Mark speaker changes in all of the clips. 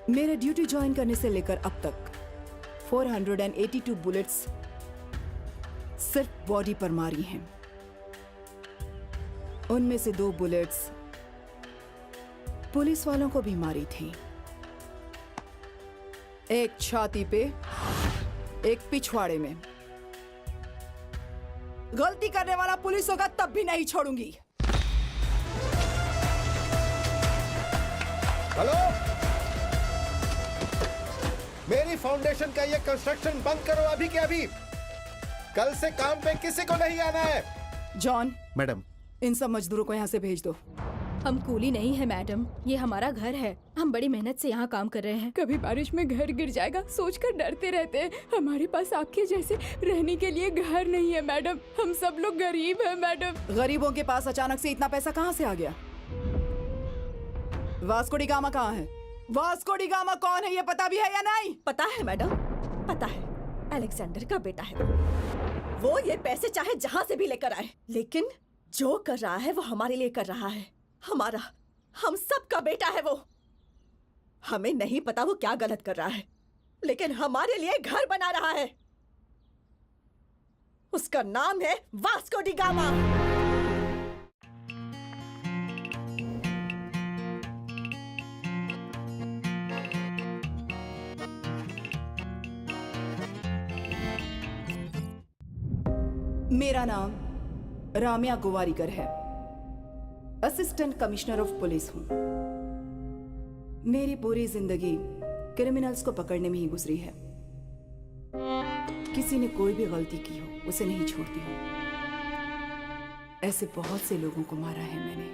Speaker 1: मेरे duty join करने से लेकर अब तक 482 बुलेट्स सिर्फ बॉडी पर मारी हैं। उनमें से 2 बुलेट्स पुलिस वालों को भी मारी थी, एक छाती पे, एक पिछवाड़े में। गलती करने वाला पुलिस होगा तब भी नहीं छोड़ूंगी।
Speaker 2: हेलो, मेरी फाउंडेशन का ये कंस्ट्रक्शन बंद करो अभी के अभी। कल से काम पे किसी को नहीं आना है।
Speaker 1: जॉन,
Speaker 2: मैडम,
Speaker 1: इन सब मजदूरों को यहाँ से भेज दो।
Speaker 3: हम कूली नहीं है मैडम, ये हमारा घर है। हम बड़ी मेहनत से यहाँ काम कर रहे हैं।
Speaker 4: कभी बारिश में घर गिर जाएगा सोचकर डरते रहते हैं। हमारे पास आपके जैसे रहने के लिए घर नहीं है मैडम। हम सब लोग गरीब हैं मैडम।
Speaker 1: गरीबों के पास अचानक से इतना पैसा कहाँ से आ गया? वास्को डी गामा कहाँ है? वास्को डी गामा कौन है ये पता भी है या नहीं?
Speaker 5: पता है मैडम, पता है। अलेक्जेंडर का बेटा है वो ये पैसे चाहे जहाँ से भी लेकर आए, लेकिन जो कर रहा है वो हमारे लिए कर रहा है। हमारा, हम सब का बेटा है वो। हमें नहीं पता वो क्या गलत कर रहा है, लेकिन हमारे लिए घर बना रहा है। उसका नाम है वास्को डी गामा।
Speaker 1: मेरा नाम राम्या गोवारीकर है, असिस्टेंट कमिश्नर ऑफ पुलिस हूं। मेरी पूरी जिंदगी क्रिमिनल्स को पकड़ने में ही गुजरी है। किसी ने कोई भी गलती की हो उसे नहीं छोड़ती हूं। ऐसे बहुत से लोगों को मारा है मैंने,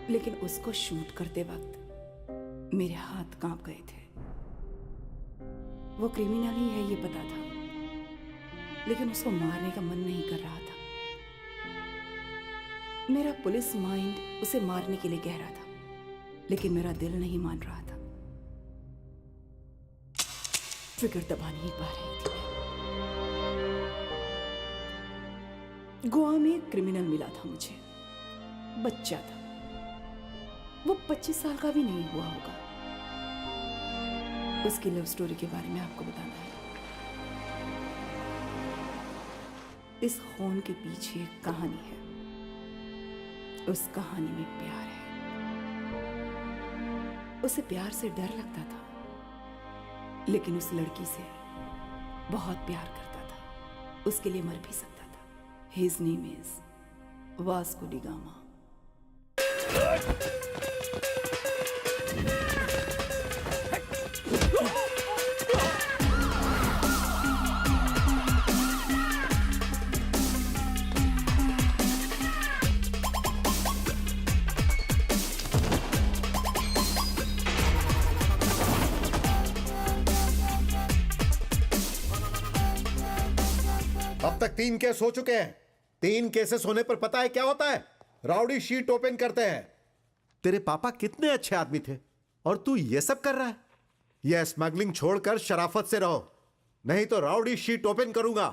Speaker 1: लेकिन उसको शूट करते वक्त मेरे हाथ कांप गए थे। वो क्रिमिनल ही है ये पता था, लेकिन उसको मारने का मन नहीं कर रहा था। मेरा पुलिस माइंड उसे मारने के लिए कह रहा था, लेकिन मेरा दिल नहीं मान रहा था। ट्रिगर दबा नहीं पा रही थी मैं। गोवा में एक क्रिमिनल मिला था मुझे, बच्चा था। वो 25 साल का भी नहीं हुआ होगा। उसकी लव स्टोरी के बारे में आपको बताना है। इस खून के पीछे एक कहानी है। उस कहानी में प्यार है। उसे प्यार से डर लगता था, लेकिन उस लड़की से बहुत प्यार करता था। उसके लिए मर भी सकता था। His name is Vasco D gamma.
Speaker 2: अब तक 3 केस हो चुके हैं। 3 केसेस होने पर पता है क्या होता है? राउडी शीट ओपन करते हैं। तेरे पापा कितने अच्छे आदमी थे और तू ये सब कर रहा है। यह स्मगलिंग छोड़कर शराफत से रहो, नहीं तो राउडी शीट ओपन करूंगा।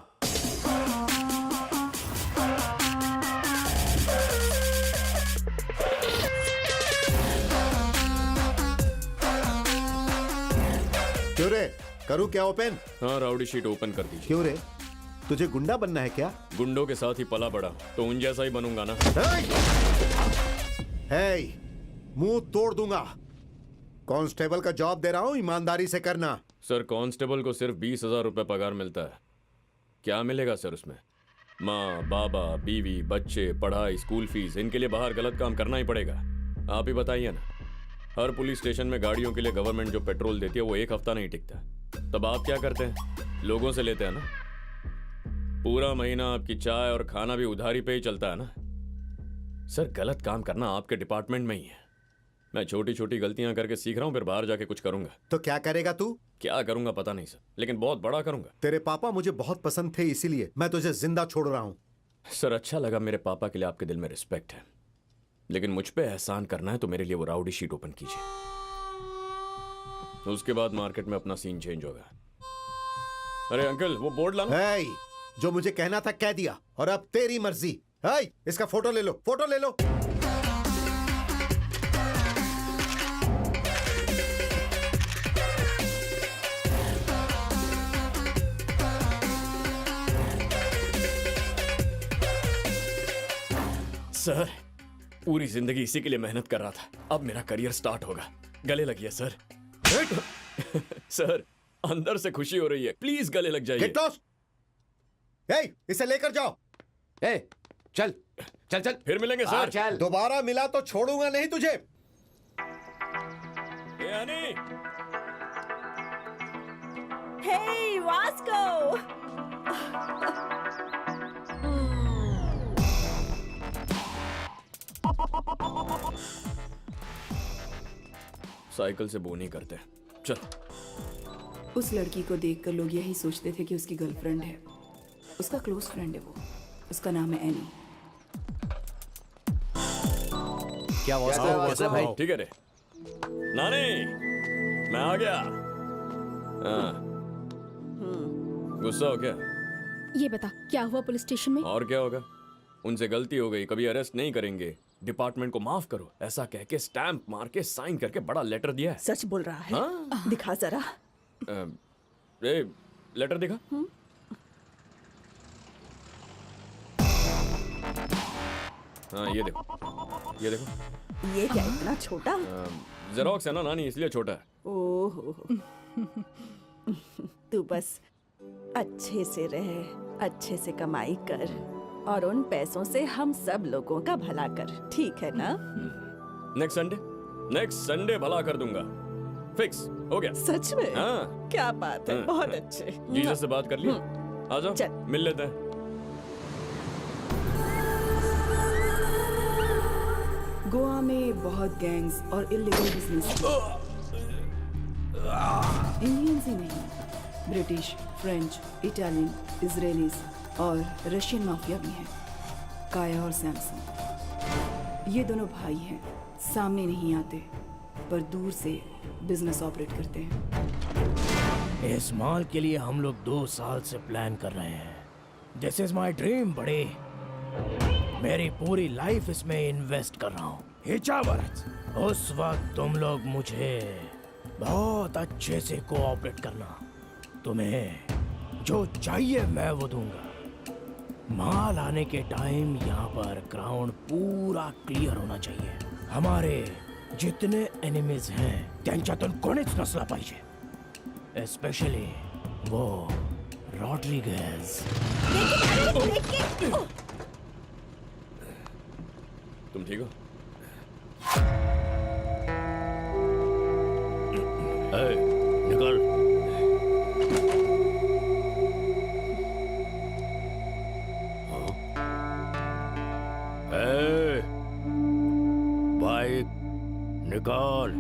Speaker 2: क्यों रे, करूं क्या ओपन?
Speaker 6: हाँ, राउडी शीट ओपन कर दीजिए।
Speaker 2: क्यों रे, तुझे गुंडा बनना है क्या?
Speaker 6: गुंडों के साथ ही पला बड़ा तो उन जैसा ही बनूंगा ना।
Speaker 2: हे, मुंह तोड़ दूंगा। कांस्टेबल का जॉब दे रहा हूं, ईमानदारी से करना।
Speaker 6: सर, कांस्टेबल को सिर्फ 20,000 रुपए पगार मिलता है। क्या मिलेगा सर उसमें? माँ, बाबा, बीवी, बच्चे, पढ़ाई, स्कूल फीस, इनके लिए बाहर गलत काम करना ही पड़ेगा। आप ही बताइए ना। हर पुलिस स्टेशन में गाड़ियों के लिए गवर्नमेंट जो पेट्रोल देती है वो 1 हफ्ता नहीं टिकता। तब आप क्या करते हैं? लोगों से लेते हैं ना। पूरा महीना आपकी चाय और खाना भी उधारी पे ही चलता है ना। सर, गलत काम करना आपके डिपार्टमेंट में ही है। मैं छोटी छोटी गलतियां करके सीख रहा हूं, फिर बाहर जाके कुछ करूंगा।
Speaker 2: तो क्या करेगा तू?
Speaker 6: क्या करूंगा पता नहीं सर, लेकिन बहुत बड़ा करूंगा।
Speaker 2: तेरे पापा मुझे बहुत पसंद थे, इसीलिए मैं तुझे जिंदा छोड़ रहा हूं।
Speaker 6: सर, अच्छा लगा, मेरे पापा के लिए आपके दिल में रिस्पेक्ट है, लेकिन मुझ पे एहसान करना है तो मेरे लिए वो राउडी शीट ओपन कीजिए। उसके बाद मार्केट में अपना सीन चेंज होगा। अरे अंकल, वो बोर्ड लाना।
Speaker 2: hey, जो मुझे कहना था कह दिया, और अब तेरी मर्जी। hey, इसका फोटो ले लो, फोटो ले लो।
Speaker 6: सर, पूरी जिंदगी इसी के लिए मेहनत कर रहा था, अब मेरा करियर स्टार्ट होगा। गले लगिए सर। सर, अंदर से खुशी हो रही है, प्लीज गले लग जाइए।
Speaker 2: Get lost. इसे लेकर जाओ।
Speaker 7: ए, चल चल चल,
Speaker 6: फिर मिलेंगे
Speaker 7: हाँ,
Speaker 6: सर।
Speaker 7: चल।
Speaker 2: दोबारा मिला तो छोड़ूंगा नहीं तुझे।
Speaker 6: ए हनी,
Speaker 5: हे वास्को।
Speaker 6: साइकिल से बो नहीं करते। चल।
Speaker 1: उस लड़की को देखकर लोग यही सोचते थे कि उसकी गर्लफ्रेंड है। उसका क्लोज फ्रेंड है वो। उसका नाम है एनी।
Speaker 7: क्या वास्को भाई?
Speaker 6: ठीक है रे। नानी, मैं आ गया। हाँ। गुस्सा हो क्या?
Speaker 3: ये बता, क्या हुआ पुलिस स्टेशन में?
Speaker 6: और क्या होगा? उनसे गलती हो गई, कभी अरेस्ट नहीं करेंगे, डिपार्टमेंट को माफ करो, ऐसा कह के स्टैंप मार के साइन करके बड़ा लेटर दिया है।
Speaker 5: सच बोल रहा है?
Speaker 6: हाँ?
Speaker 5: दिखा जरा।
Speaker 6: ए, लेटर दिखा। हाँ, ये देखो, ये देखो।
Speaker 5: ये क्या इतना छोटा?
Speaker 6: जेरोक्स है ना नानी, इसलिए छोटा है।
Speaker 5: ओहो। तू बस अच्छे से रहे, अच्छे से कमाई कर और उन पैसों से हम सब लोगों का भला कर, ठीक है ना?
Speaker 6: नेक्स्ट संडे भला कर दूंगा। फिक्स हो गया।
Speaker 5: सच में?
Speaker 6: हाँ।
Speaker 5: क्या बात है,
Speaker 6: हाँ,
Speaker 5: बहुत
Speaker 6: हाँ।
Speaker 5: अच्छे।
Speaker 6: जीसस से बात कर लिया? आ जाओ,
Speaker 5: चल।
Speaker 6: मिल लेते हैं।
Speaker 1: गोवा में बहुत गैंग्स और इलीगल बिजनेस। इंडियंस ही नहीं, ब्रिटिश, फ्रेंच, इटालियन, इजरायलीज और रशियन माफिया भी हैं। काया और सैमसन, ये दोनों भाई हैं। सामने नहीं आते पर दूर से बिजनेस ऑपरेट करते हैं।
Speaker 8: इस मॉल के लिए हम लोग 2 साल से प्लान कर रहे हैं। दिस इज माई ड्रीम बड़े। मेरी पूरी लाइफ इसमें इन्वेस्ट कर रहा हूँ। हिचावत, उस वक्त तुम लोग मुझे बहुत अच्छे से कोऑपरेट करना। तुम्हें जो चाहिए मैं वो दूंगा। माल आने के टाइम यहाँ पर ग्राउंड पूरा क्लियर होना चाहिए। हमारे जितने एनिमीज हैं त्यांच्यातून कोणीच नसला पाहिजे, स्पेशली वो रॉड्रिगेज।
Speaker 6: तुम ठीक हो?
Speaker 8: निकल। बाइक निकाल।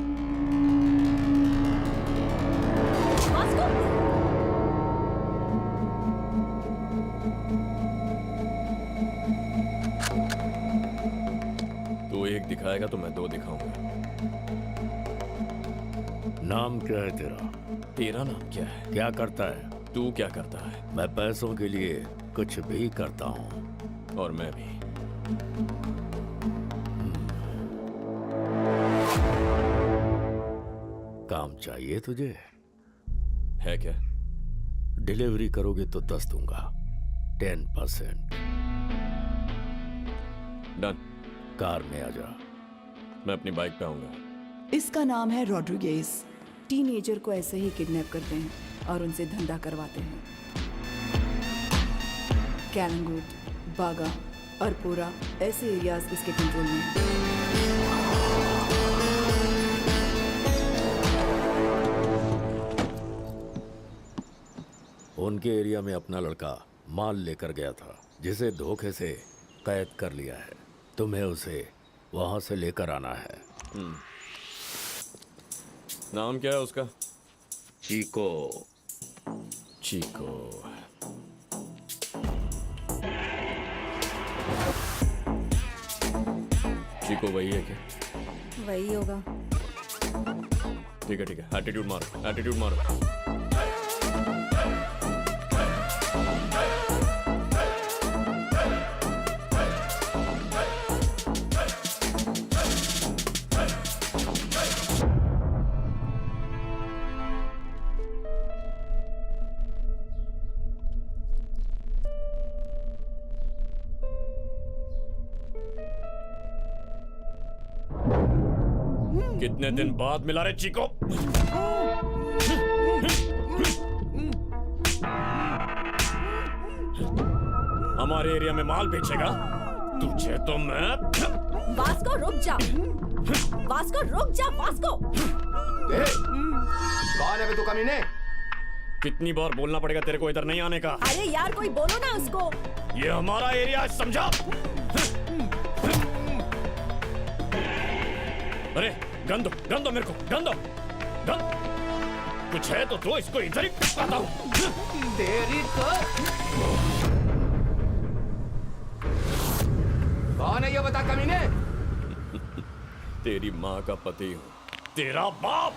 Speaker 6: तू एक दिखाएगा तो मैं 2 दिखाऊंगा।
Speaker 8: नाम क्या है तेरा?
Speaker 6: तेरा नाम क्या है?
Speaker 8: क्या करता है?
Speaker 6: तू क्या करता है?
Speaker 8: मैं पैसों के लिए कुछ भी करता हूँ।
Speaker 6: और मैं भी।
Speaker 8: काम चाहिए तुझे?
Speaker 6: है क्या?
Speaker 8: डिलीवरी करोगे तो 10 दूंगा, 10%।
Speaker 6: डन।
Speaker 8: कार में आ जा।
Speaker 6: मैं अपनी बाइक पे आऊंगा।
Speaker 1: इसका नाम है रॉड्रिगेज। टीनेजर को ऐसे ही किडनैप करते हैं और उनसे धंधा करवाते हैं। कैलंगुट, बागा, अरपोरा ऐसे एरियाज इसके कंट्रोल में हैं।
Speaker 8: उनके एरिया में अपना लड़का माल लेकर गया था, जिसे धोखे से कैद कर लिया है। तुम्हें उसे वहां से लेकर आना है।
Speaker 6: नाम क्या है उसका?
Speaker 8: चीको।
Speaker 6: चीको। चीको वही है क्या?
Speaker 5: वही होगा।
Speaker 6: ठीक है ठीक है, एटीट्यूड मारो, एटीट्यूड मारो। कितने दिन बाद मिला रे चीको? हमारे एरिया में माल बेचेगा? तुझे तो मैं...
Speaker 5: वास्को रुक जा, वास्को रुक जा, वास्को।
Speaker 7: कौन है बे तू कमीने?
Speaker 6: कितनी बार बोलना पड़ेगा तेरे को इधर नहीं आने का?
Speaker 5: अरे यार कोई बोलो ना उसको।
Speaker 6: ये हमारा एरिया है, समझा? अरे गन दो मेरे को, गन दो। कुछ है तो दो, इसको इधर ही आता हूँ।
Speaker 7: तेरी तो... कौन है ये बता कमीने?
Speaker 6: तेरी माँ का पति हूँ, तेरा बाप।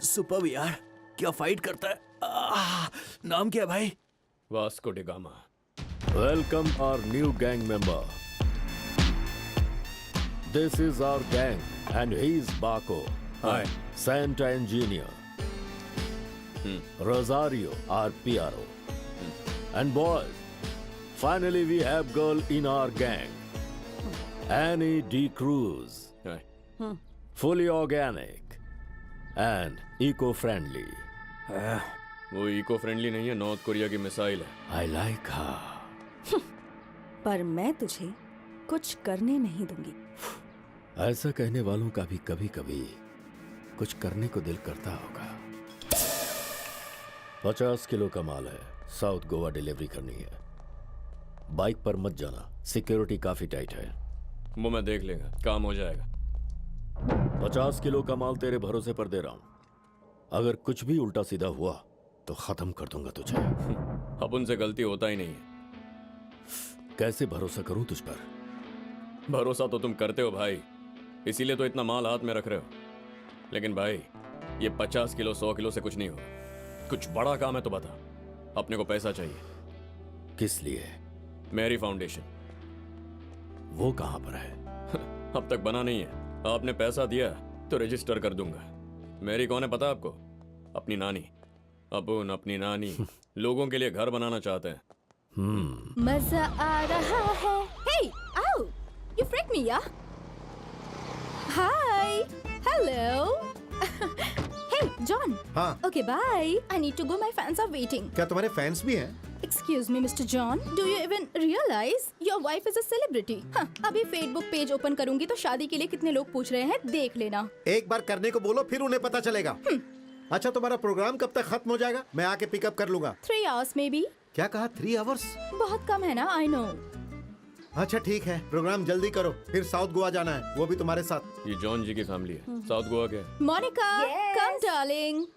Speaker 8: सुपर यार, क्या फाइट करता है। नाम क्या है भाई?
Speaker 6: Vasco D gamma.
Speaker 9: Welcome our new gang member. This is our gang and he's Baco.
Speaker 6: Hi.
Speaker 9: Santa Engineer. Rosario, our PRO. And boys, finally we have girl in our gang. Annie D. Cruz.
Speaker 6: Hi.
Speaker 9: Fully organic and eco-friendly.
Speaker 6: वो eco friendly नहीं है, north Korea की missile है।
Speaker 9: I like her.
Speaker 5: पर मैं तुझे कुछ करने नहीं दूंगी।
Speaker 9: ऐसा कहने वालों का भी कभी कभी कुछ करने को दिल करता होगा। 50 किलो का माल है, साउथ गोवा डिलीवरी करनी है। बाइक पर मत जाना, सिक्योरिटी काफी टाइट है।
Speaker 6: वो मैं देख लेगा, काम हो जाएगा।
Speaker 9: 50 किलो का माल तेरे भरोसे पर दे रहा हूं। अगर कुछ भी उल्टा सीधा हुआ तो खत्म कर दूंगा तुझे।
Speaker 6: अब उनसे गलती होता ही नहीं है।
Speaker 9: कैसे भरोसा करूं तुझ पर?
Speaker 6: भरोसा तो तुम करते हो भाई, इसीलिए तो इतना माल हाथ में रख रहे हो। लेकिन भाई ये 50 किलो 100 किलो से कुछ नहीं होगा। कुछ बड़ा काम है तो बता। अपने को पैसा चाहिए।
Speaker 9: किस लिए?
Speaker 6: मेरी फाउंडेशन।
Speaker 9: वो कहां पर है?
Speaker 6: अब तक बना नहीं है। आपने पैसा दिया तो रजिस्टर कर दूंगा। मेरी कौन है पता आपको? अपनी नानी। अपुन अपनी नानी लोगों के लिए घर बनाना चाहते हैं।
Speaker 3: मजा आ रहा है। Hey, ow! You freaked me, yeah? Hi. Hello. Hey, John.
Speaker 2: हाँ।
Speaker 3: Okay, bye. I need to go. My fans are waiting.
Speaker 2: क्या तुम्हारे फैंस भी हैं?
Speaker 3: Excuse me, Mr. John. Do you even realize your wife is a celebrity? हाँ, अभी Facebook page open करूंगी तो शादी के लिए कितने लोग पूछ रहे हैं, देख लेना।
Speaker 2: एक बार करने को बोलो, फिर उन्हें पता चलेगा। अच्छा, तुम्हारा प्रोग्राम कब तक खत्म हो जाएगा? मैं आके पिकअप कर लूंगा।
Speaker 3: 3 hours maybe.
Speaker 2: क्या कहा? 3 आवर्स?
Speaker 3: बहुत कम है ना, I know.
Speaker 2: अच्छा ठीक है, प्रोग्राम जल्दी करो, फिर साउथ गोवा जाना है, वो भी तुम्हारे साथ।
Speaker 6: ये जॉन जी की फैमिली है। साउथ गोवा के।
Speaker 3: Monica, come darling.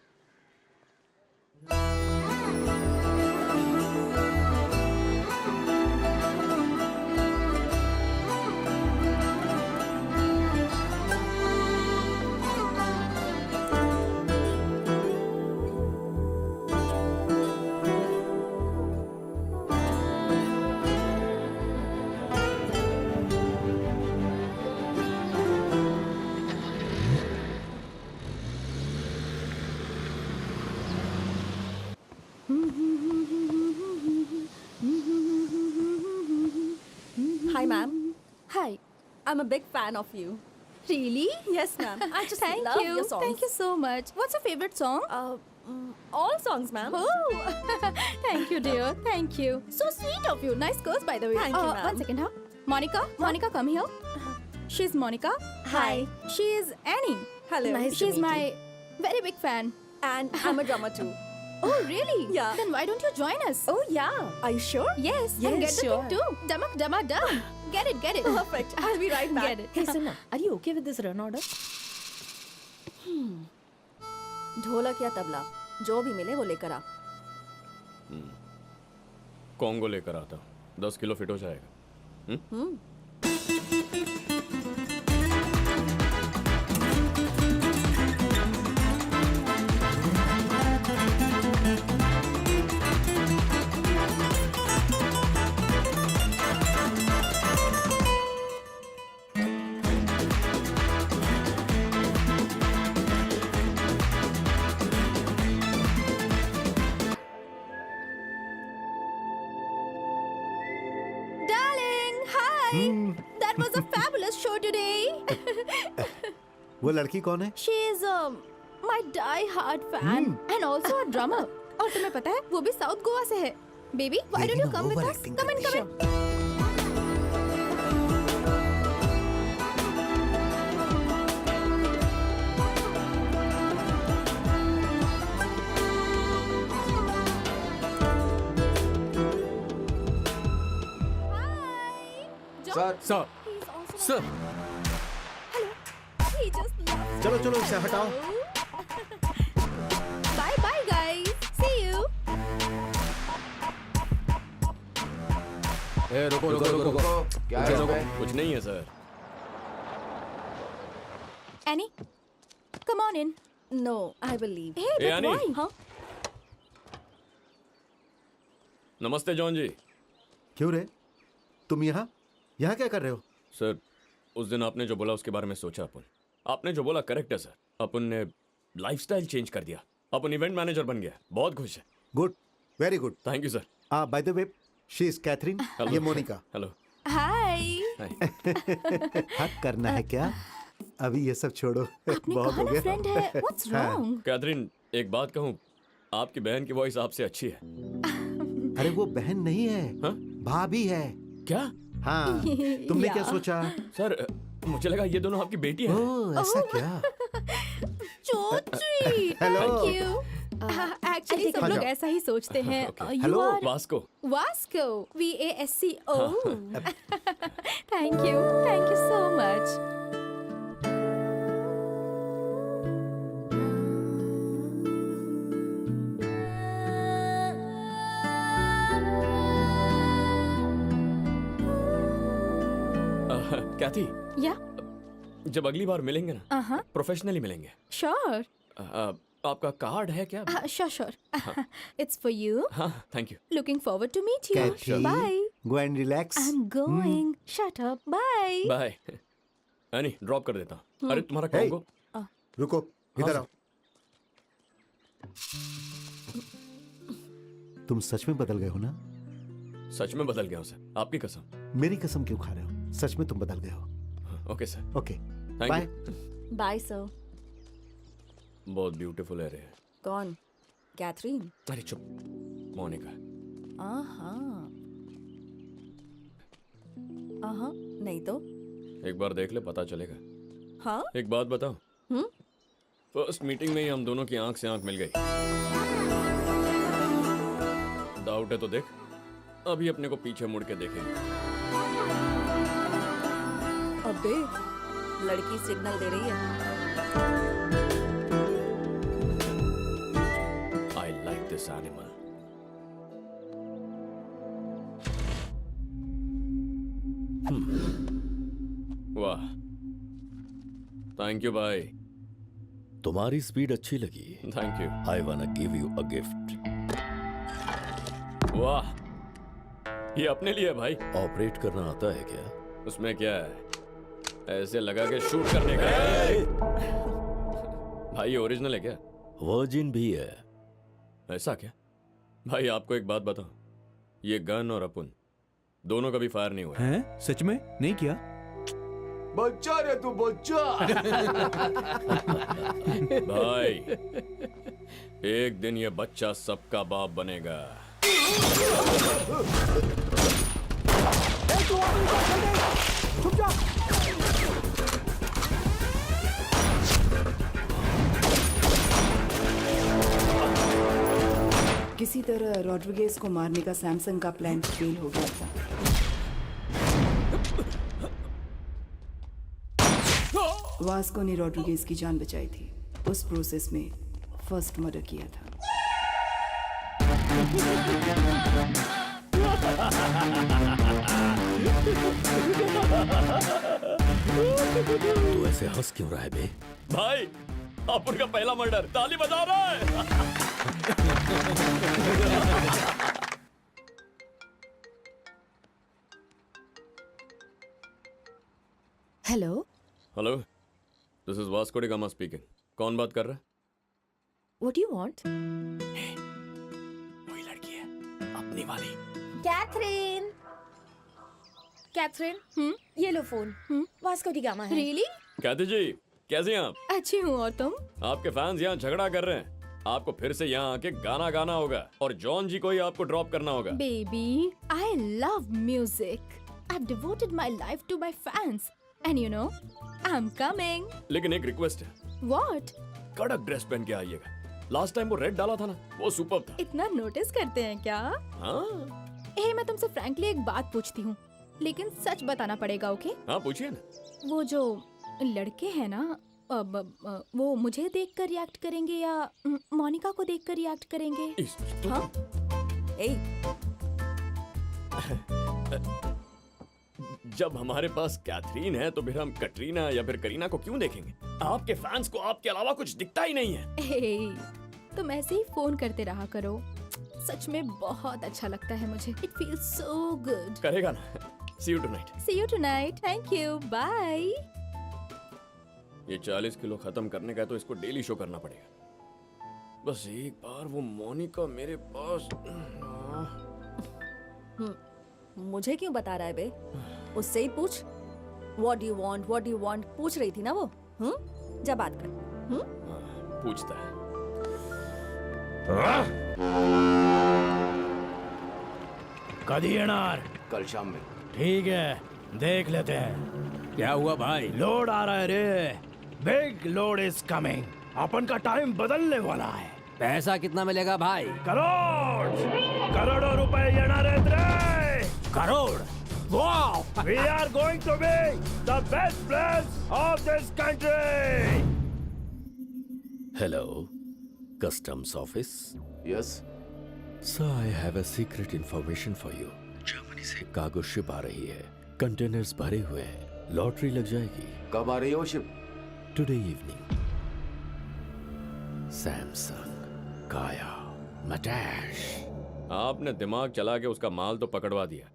Speaker 5: Hi, ma'am.
Speaker 3: Hi.
Speaker 5: I'm a big fan of you.
Speaker 3: Really?
Speaker 5: Yes, ma'am. I just
Speaker 3: Thank
Speaker 5: love
Speaker 3: you.
Speaker 5: your songs.
Speaker 3: Thank you so much. What's your favorite song?
Speaker 5: All songs, ma'am.
Speaker 3: Oh, thank you, dear. Thank you. So sweet of you. Nice girls, by the way.
Speaker 5: Thank you, ma'am.
Speaker 3: 1 second, huh? Monica, come here. she's Monica.
Speaker 5: Hi.
Speaker 3: She is Annie.
Speaker 5: Hello. Nice to
Speaker 3: She's
Speaker 5: meet
Speaker 3: my very big fan.
Speaker 5: And I'm a drummer too.
Speaker 3: Oh, really?
Speaker 5: Yeah.
Speaker 3: Then why don't you join us?
Speaker 5: Oh yeah. Are you sure?
Speaker 3: Yes, and get the thing too. Damak dama dum. Get it, get it.
Speaker 5: Perfect. I'll be right back.
Speaker 3: Get it.
Speaker 10: Hey, Sunna, are you okay with this run order?
Speaker 5: ढोलक या तबला जो भी मिले वो लेकर आ.
Speaker 6: Congo लेकर आता हूँ. 10 किलो फिट हो जाएगा.
Speaker 3: Darling, hi. That was a fabulous show today.
Speaker 2: वो लड़की कौन है?
Speaker 3: She is my die-hard fan and also a drummer. और तुम्हें पता है वो भी साउथ गोवा से है. Baby, why don't you come with us? Come in, come in.
Speaker 7: Sir
Speaker 6: sir,
Speaker 3: He's also
Speaker 6: sir.
Speaker 3: Hello. He just loves
Speaker 2: चलो चलो इसे हटाओ.
Speaker 3: Bye bye guys. See you.
Speaker 6: ए, रुको रुको रुको रुको.
Speaker 7: क्या है
Speaker 6: रुको,
Speaker 7: इसमें?
Speaker 6: कुछ नहीं है sir.
Speaker 3: Annie, come on in.
Speaker 5: No, I will leave.
Speaker 3: Hey, but
Speaker 6: Annie.
Speaker 3: why?
Speaker 5: हाँ?
Speaker 6: नमस्ते जॉन जी.
Speaker 2: क्यों रे? तुम यहाँ क्या कर रहे हो?
Speaker 6: सर, उस दिन आपने जो बोला उसके बारे में सोचा अपन. आपने जो बोला करेक्ट है सर. अपन ने लाइफस्टाइल चेंज कर दिया. अपन इवेंट मैनेजर बन गया. बहुत खुश है.
Speaker 2: Good, very good.
Speaker 6: Thank you sir.
Speaker 2: By the way, she is Catherine. ये मोनिका.
Speaker 6: हेलो.
Speaker 3: Hi.
Speaker 2: हक करना है क्या? अभी ये सब छोड़ो.
Speaker 3: आपने
Speaker 2: बहुत
Speaker 3: कहा
Speaker 2: हो
Speaker 3: ना
Speaker 2: गया.
Speaker 3: फ्रेंड है. What's wrong?
Speaker 6: कैथरीन, एक बात कहूँ, आपकी बहन की वॉइस आपसे अच्छी है.
Speaker 2: अरे वो बहन नहीं है,
Speaker 6: हाँ?
Speaker 2: भाभी है.
Speaker 6: क्या?
Speaker 2: हाँ, तुमने क्या सोचा?
Speaker 6: सर, मुझे लगा ये दोनों आपकी बेटी हैं.
Speaker 2: ओह, ऐसा क्या?
Speaker 3: So sweet.
Speaker 2: Hello.
Speaker 3: Thank you. Actually सब
Speaker 2: हाँ,
Speaker 3: लोग
Speaker 2: जाओ.
Speaker 3: ऐसा ही सोचते हैं. You
Speaker 2: Hello.
Speaker 3: are
Speaker 6: Vasco.
Speaker 3: Vasco. VASCO. Thank you. Thank you so much.
Speaker 6: Cathy,
Speaker 3: Yeah.
Speaker 6: जब अगली बार मिलेंगे ना,
Speaker 3: Uh-huh.
Speaker 6: प्रोफेशनली मिलेंगे.
Speaker 3: Sure.
Speaker 6: आपका कार्ड है क्या?
Speaker 3: Sure. It's for you.
Speaker 6: हाँ, thank you.
Speaker 3: Looking forward to meet you.
Speaker 2: Kathy,
Speaker 3: Bye.
Speaker 2: go and relax.
Speaker 3: I'm going. Shut up. Bye.
Speaker 6: Bye. Annie, drop कर देता हूँ. अरे तुम्हारा
Speaker 2: Hey.
Speaker 6: कॉन्गो.
Speaker 2: रुको, इधर आओ. तुम सच में बदल गए हो ना?
Speaker 6: सच में बदल गया हूँ सर. आपकी कसम.
Speaker 2: मेरी कसम क्यों खा रहे हो? सच में तुम बदल गए हो.
Speaker 6: Okay sir.
Speaker 2: Okay,
Speaker 6: thank
Speaker 2: bye.
Speaker 6: You.
Speaker 5: Bye, sir.
Speaker 6: बहुत ब्यूटीफुल है रे.
Speaker 5: कौन? कैथरीन.
Speaker 6: अरे चुप. मोनिका.
Speaker 5: नहीं तो.
Speaker 6: एक बार देख ले, पता चलेगा.
Speaker 5: हाँ?
Speaker 6: एक बात बताओ. फर्स्ट मीटिंग में ही हम दोनों की आंख से आंख मिल गई. डाउट है तो देख. अभी अपने को पीछे मुड़ के देखेंगे.
Speaker 5: अबे, लड़की सिग्नल दे रही है.
Speaker 6: I like this animal. वाह. थैंक यू भाई.
Speaker 9: तुम्हारी स्पीड अच्छी लगी.
Speaker 6: Thank you.
Speaker 9: आई वाना गिव यू अ गिफ्ट.
Speaker 6: वाह, ये अपने लिए है भाई.
Speaker 9: ऑपरेट करना आता है क्या?
Speaker 6: उसमें क्या है, ऐसे लगा के शूट करने का है. भाई ये ओरिजिनल है क्या?
Speaker 9: वर्जिन भी है.
Speaker 6: ऐसा क्या? भाई आपको एक बात बताऊं, ये गन और अपन दोनों कभी फायर नहीं हुआ.
Speaker 11: हैं? सच में नहीं किया?
Speaker 7: बच्चा रे तू बच्चा.
Speaker 6: भाई एक दिन ये बच्चा सबका बाप बनेगा.
Speaker 1: किसी तरह रॉड्रिगेज को मारने का सैमसंग का प्लान फेल हो गया था। वास्को ने रॉड्रिगेज की जान बचाई थी। उस प्रोसेस में फर्स्ट मर्डर किया था।
Speaker 9: तू ऐसे हंस क्यों रहा है बे?
Speaker 6: भाई अपुन का पहला मर्डर, ताली बजा रहा है।
Speaker 10: Hello,
Speaker 6: hello, this is Vasco D gamma speaking. कौन बात कर रहा है?
Speaker 10: What you want?
Speaker 6: वही लड़की है, अपनी वाली।
Speaker 10: कैथरीन, कैथरीन, ये लो फोन। वास्को डी गामा है।
Speaker 3: रियली?
Speaker 6: कहते जी, कैसे हैं आप?
Speaker 3: अच्छी हूँ, और तुम?
Speaker 6: आपके फैंस यहाँ झगड़ा कर रहे हैं। आपको फिर से यहाँ आके गाना गाना होगा और जॉन जी को ही आपको ड्रॉप करना होगा।
Speaker 3: Baby, I love music. I've devoted my life to my fans. And you know, I'm coming.
Speaker 6: लेकिन एक रिक्वेस्ट है,
Speaker 3: What?
Speaker 6: कड़क ड्रेस पहन के आइएगा। लास्ट टाइम वो रेड डाला था ना, वो सुपर था।
Speaker 3: इतना नोटिस करते हैं क्या?
Speaker 6: हाँ
Speaker 3: मैं तुमसे फ्रैंकली एक बात पूछती हूँ, लेकिन सच बताना पड़ेगा, ओके?
Speaker 6: हाँ, पूछिए ना।
Speaker 3: वो जो लड़के हैं ना, वो मुझे देखकर रिएक्ट करेंगे या मोनिका को देखकर रिएक्ट करेंगे? हाँ?
Speaker 6: जब हमारे पास कैथरीन है तो फिर हम कटरीना या फिर करीना को क्यों देखेंगे? आपके फैंस को आपके अलावा कुछ दिखता ही नहीं है।
Speaker 3: तुम ऐसे ही फोन करते रहा करो। सच में बहुत अच्छा लगता है मुझे। It feels so good.
Speaker 6: करेगा ना? See you tonight.
Speaker 3: See you tonight. Thank you. Bye.
Speaker 6: ये 40 किलो खत्म करने का है तो इसको डेली शो करना पड़ेगा। बस एक बार वो मोनिका मेरे पास।
Speaker 5: मुझे क्यों बता रहा है बे? उससे ही पूछ। What do you want? पूछ रही थी ना वो। जा बात कर।
Speaker 6: पूछता है।
Speaker 8: कभी एनार?
Speaker 7: कल शाम में।
Speaker 8: ठीक है, देख लेते हैं।
Speaker 9: क्या हुआ भाई?
Speaker 8: लोड आ रहा है रे। Big load is coming. अपन का टाइम बदलने वाला है।
Speaker 9: पैसा कितना मिलेगा भाई?
Speaker 8: करोड़ों रुपए एनार रे।
Speaker 9: Crore? Wow!
Speaker 8: We are going to be the best players of this country.
Speaker 9: Hello, customs office.
Speaker 7: Yes.
Speaker 9: So I have a secret information for you. Germany से कार्गो शिप आ रही है। कंटेनर्स भरे हुए हैं। लॉटरी लग जाएगी।
Speaker 7: कब आ रही है वो शिप?
Speaker 9: Today evening. सैमसंग, काया, मटैश।
Speaker 6: आपने दिमाग चला के उसका माल तो पकड़वा दिया,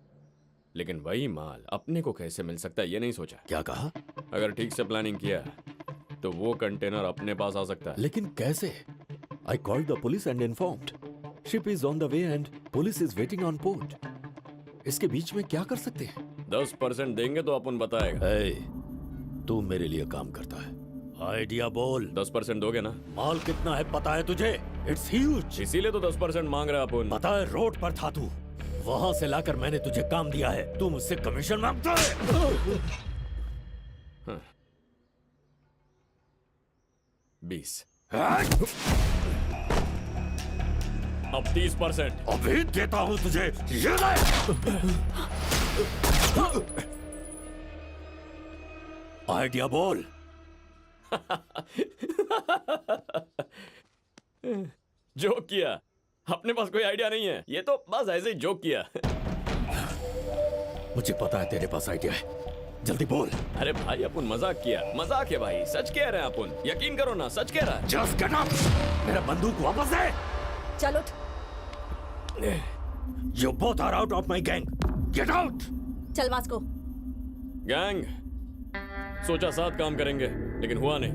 Speaker 6: लेकिन वही माल अपने को कैसे मिल सकता है ये नहीं सोचा।
Speaker 9: क्या कहा?
Speaker 6: अगर ठीक से प्लानिंग किया तो वो कंटेनर अपने पास आ सकता है।
Speaker 9: लेकिन कैसे? I called the police and informed. Ship is on the way and police is waiting on port. इसके बीच में क्या कर सकते हैं?
Speaker 6: 10% देंगे तो अपन बताएगा।
Speaker 9: Hey, तू मेरे लिए काम करता है। आइडिया बोल।
Speaker 6: 10% दोगे ना?
Speaker 9: माल कितना है पता है तुझे? It's huge.
Speaker 6: इसीलिए तो 10% मांग रहा अपन।
Speaker 9: पता है रोड पर था तू। वहां से लाकर मैंने तुझे काम दिया है। तू मुझसे कमीशन मांगता है।
Speaker 6: 20। अब 30%।
Speaker 9: अभी देता हूं तुझे। ये ले। आइडिया बोल।
Speaker 6: जोक किया। अपने पास कोई आइडिया नहीं है, ये तो बस ऐसे ही जोक किया।
Speaker 9: मुझे पता है तेरे पास आइडिया है, जल्दी बोल।
Speaker 6: अरे भाई अपन मजाक किया, मजाक है भाई, सच कह रहे हैं अपन, यकीन करो ना, सच कह रहा है।
Speaker 9: जस्ट गेट अप, मेरा बंदूक वापस दे।
Speaker 5: चलो
Speaker 9: You both are out of my gang. Get out.
Speaker 5: चल वास्को।
Speaker 6: गैंग, सोचा साथ काम करेंगे, लेकिन हुआ नहीं।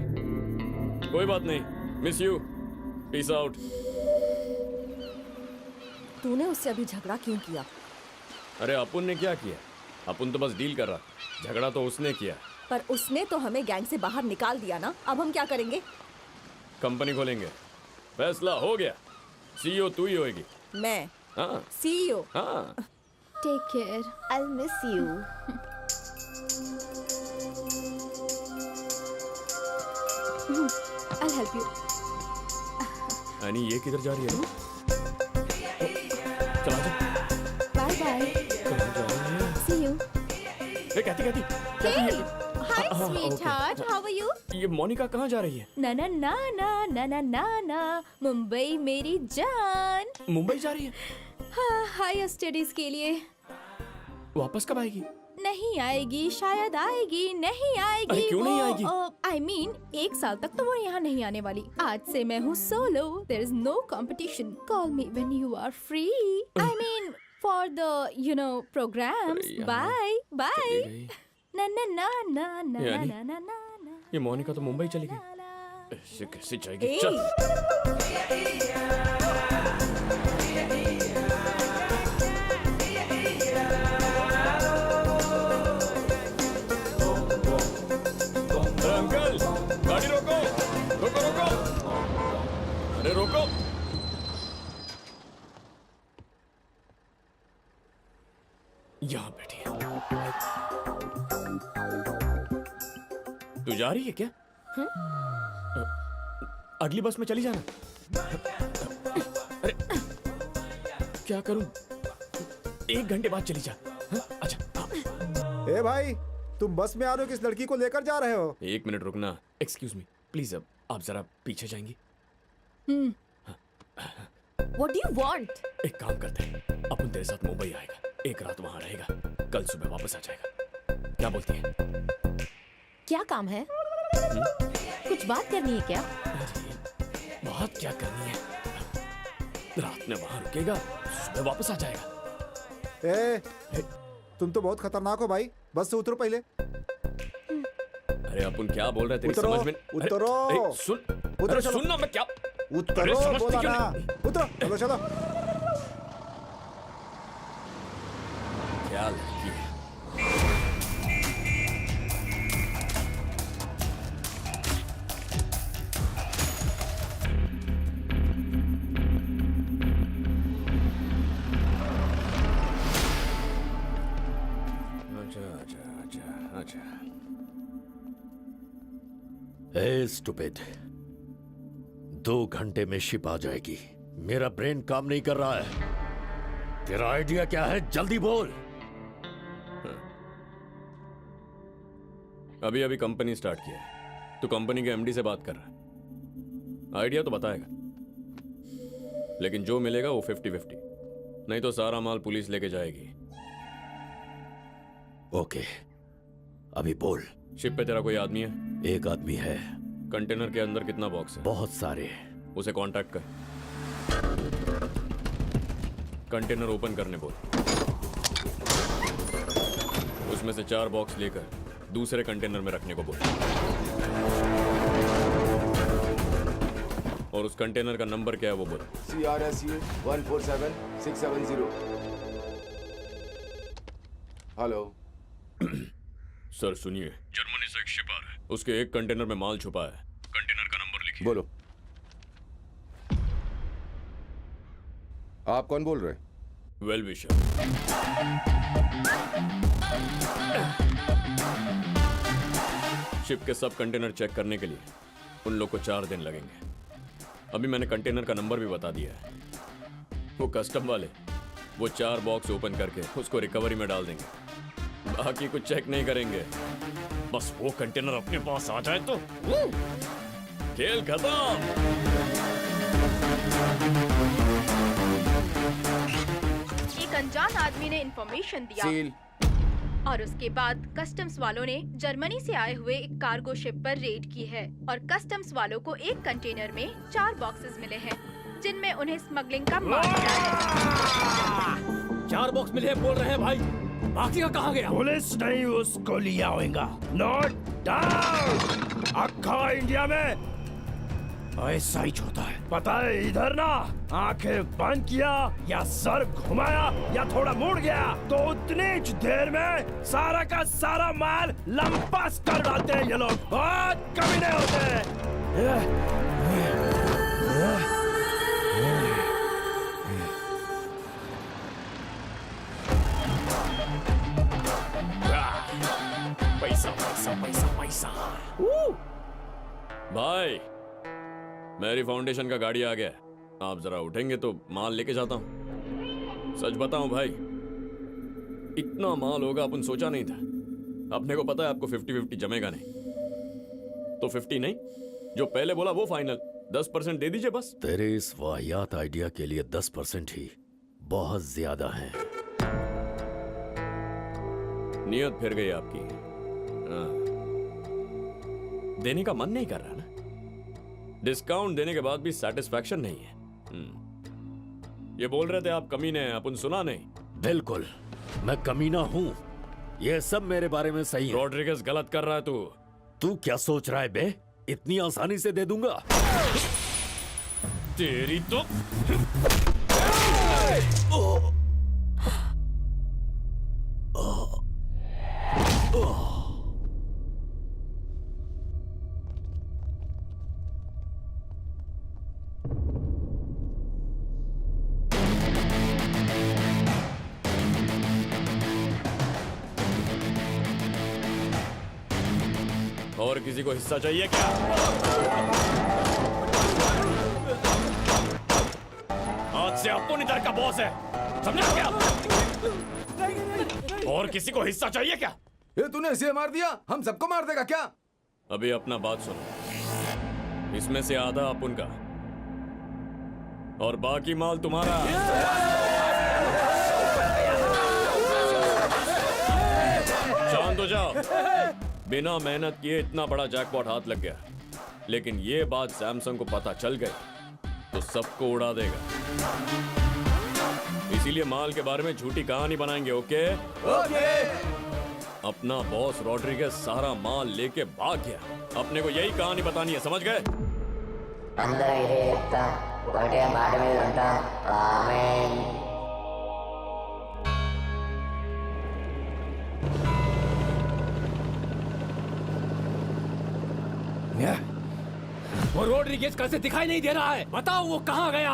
Speaker 6: कोई बात नहीं, मिस यू, पीस आउट।
Speaker 5: तूने उससे अभी झगड़ा क्यों किया?
Speaker 6: अरे अपन ने क्या किया? अपन तो बस डील कर रहा, झगड़ा तो उसने किया।
Speaker 5: पर उसने तो हमें गैंग से बाहर निकाल दिया ना, अब हम क्या करेंगे?
Speaker 6: कंपनी खोलेंगे, फैसला हो गया। सीईओ तू ही होएगी।
Speaker 5: मैं?
Speaker 6: हाँ।
Speaker 5: सीईओ?
Speaker 6: हाँ।
Speaker 3: Take care. I'll miss you. I'll help you.
Speaker 6: यानी ये किधर जा रही है? चला जा।
Speaker 3: Bye bye, see you.
Speaker 6: ए, कहती
Speaker 3: hi sweetheart, how are you?
Speaker 6: ये मोनिका कहाँ जा रही है?
Speaker 3: ना ना ना ना ना ना ना ना, मुंबई मेरी जान।
Speaker 6: मुंबई जा रही है?
Speaker 3: हाँ, हायर स्टडीज के लिए।
Speaker 6: वापस कब आएगी?
Speaker 3: नहीं आएगी, शायद आएगी, नहीं आएगी।
Speaker 6: अरे क्यों नहीं आएगी?
Speaker 3: I mean, 1 साल तक तो वो यहाँ नहीं आने वाली। आज से मैं हूँ solo, there is no competition. Call me when you are free. I mean, for the, you know, programs. Bye, bye. ना ना ना ना ना
Speaker 6: यानी?
Speaker 3: ना ना ना ना।
Speaker 6: ये मोनिका तो मुंबई चली गई। ऐसे कैसे जाएगी? चल। अंकल, गाड़ी रोको, रोको रोको, अरे रोको। यहाँ बैठी है। तू जा रही है क्या? अगली बस में चली जाना। अरे क्या करूं? 1 घंटे बाद चली जा। अच्छा।
Speaker 11: ए भाई, तुम बस में आ रहे हो, किस लड़की को लेकर जा रहे हो?
Speaker 6: 1 मिनट रुकना। एक्सक्यूज मी प्लीज, अब आप जरा पीछे जाएंगी?
Speaker 10: What do you want?
Speaker 6: एक काम करते हैं, अपन तेरे साथ मुंबई आएगा, 1 रात वहां रहेगा, कल सुबह वापस आ जाएगा। क्या बोलती है?
Speaker 10: क्या काम है? कुछ बात करनी है क्या?
Speaker 6: अरे बात क्या करनी है, रात में वहां रुकेगा, सुबह वापस आ जाएगा।
Speaker 11: ए, तुम तो बहुत खतरनाक हो भाई, बस से उतरो पहले।
Speaker 6: अरे अपन क्या बोल रहे हैं, तेरी समझ में?
Speaker 11: उतरो,
Speaker 6: अरे सुन,
Speaker 11: उतरो,
Speaker 6: अरे सुन ना, मैं क्या
Speaker 11: उतरो बोला ना, उतरो, चलो चलो।
Speaker 6: क्या लड़की है। अच्छा।
Speaker 9: ए स्टूपिड, 2 घंटे में शिप आ जाएगी। मेरा ब्रेन काम नहीं कर रहा है। तेरा आइडिया क्या है, जल्दी बोल।
Speaker 6: अभी कंपनी स्टार्ट किया है, तो कंपनी के एमडी से बात कर रहा है। आइडिया तो बताएगा, लेकिन जो मिलेगा वो 50-50, नहीं तो सारा माल पुलिस लेके जाएगी।
Speaker 9: ओके, अभी बोल।
Speaker 6: शिप पे तेरा कोई आदमी है?
Speaker 9: 1 आदमी है।
Speaker 6: कंटेनर के अंदर कितना बॉक्स है?
Speaker 9: बहुत सारे।
Speaker 6: उसे कांटेक्ट कर, कंटेनर ओपन करने बोल। उसमें से 4 बॉक्स लेकर दूसरे कंटेनर में रखने को बोल, और उस कंटेनर का नंबर क्या है वो बोल।
Speaker 7: CRSU 147670। हेलो
Speaker 6: सर सुनिए, जर्मनी से एक शिप आ रहा है, उसके एक कंटेनर में माल छुपा है। कंटेनर का नंबर लिखिए।
Speaker 7: बोलो। आप कौन बोल रहे हैं?
Speaker 6: Well wisher. शिप के सब कंटेनर चेक करने के लिए उन लोग को 4 दिन लगेंगे। अभी मैंने कंटेनर का नंबर भी बता दिया है। वो कस्टम वाले वो 4 बॉक्स ओपन करके उसको रिकवरी में डाल देंगे, बाकी कुछ चेक नहीं करेंगे। बस वो कंटेनर अपने पास आ जाए तो खेल खत्म।
Speaker 3: एक अनजान आदमी ने इंफॉर्मेशन दिया
Speaker 7: सील।
Speaker 3: और उसके बाद कस्टम्स वालों ने जर्मनी से आए हुए एक कार्गो शिप पर रेड की है और कस्टम्स वालों को एक कंटेनर में 4 बॉक्सेस मिले हैं, जिनमें उन्हें स्मगलिंग का माल मिला है।
Speaker 8: 4 बॉक्स मिले हैं बोल रहे हैं भाई, बाकी का कहाँ गया? पुलिस नहीं उसको लिया होगा। Note down. अक्खा इंडिया में ऐसा ही होता है, पता है? इधर ना आंखें बंद किया या सर घुमाया या थोड़ा मुड़ गया तो उतनी देर में सारा का सारा माल लंपास कर डालते हैं ये लोग। बहुत कमीने होते हैं।
Speaker 6: पैसा पैसा पैसा पैसा। भाई मेरी फाउंडेशन का गाड़ी आ गया, आप जरा उठेंगे तो माल लेके जाता हूँ। सच बताऊं भाई, इतना माल होगा अपन सोचा नहीं था। अपने को पता है आपको 50-50 जमेगा नहीं, तो 50 नहीं, जो पहले बोला वो फाइनल। 10% दे दीजिए बस।
Speaker 9: तेरे इस वाहियात आइडिया के लिए 10% ही बहुत ज्यादा है।
Speaker 6: नियत फिर गई आपकी। हाँ। देने का मन नहीं कर रहा ना, डिस्काउंट देने के बाद भी सेटिस्फैक्शन नहीं है। ये बोल रहे थे आप कमीने हैं, अपन सुना नहीं।
Speaker 9: बिल्कुल, मैं कमीना हूं, ये सब मेरे बारे में सही है।
Speaker 6: रॉड्रिगेज गलत कर रहा है
Speaker 9: तू क्या सोच रहा है बे? इतनी आसानी से दे दूंगा?
Speaker 6: तेरी तो और किसी को हिस्सा चाहिए क्या? आज से अपन इधर का बॉस है, समझा क्या? और किसी को हिस्सा चाहिए क्या?
Speaker 12: ये तूने इसे मार दिया, हम सबको मार देगा क्या?
Speaker 6: अभी अपना बात सुनो, इसमें से आधा अपन का और बाकी माल तुम्हारा। शांत हो जाओ। बिना मेहनत किए इतना बड़ा जैकपॉट हाथ लग गया, लेकिन ये बात सैमसंग को पता चल गई तो सबको उड़ा देगा। इसीलिए माल के बारे में झूठी कहानी बनाएंगे। ओके? अपना बॉस रॉड्रिगेज सारा माल लेके भाग गया, अपने को यही कहानी बतानी है, समझ गए?
Speaker 8: वो रॉड्रिगेज कल से दिखाई नहीं दे रहा है, बताओ वो कहाँ गया?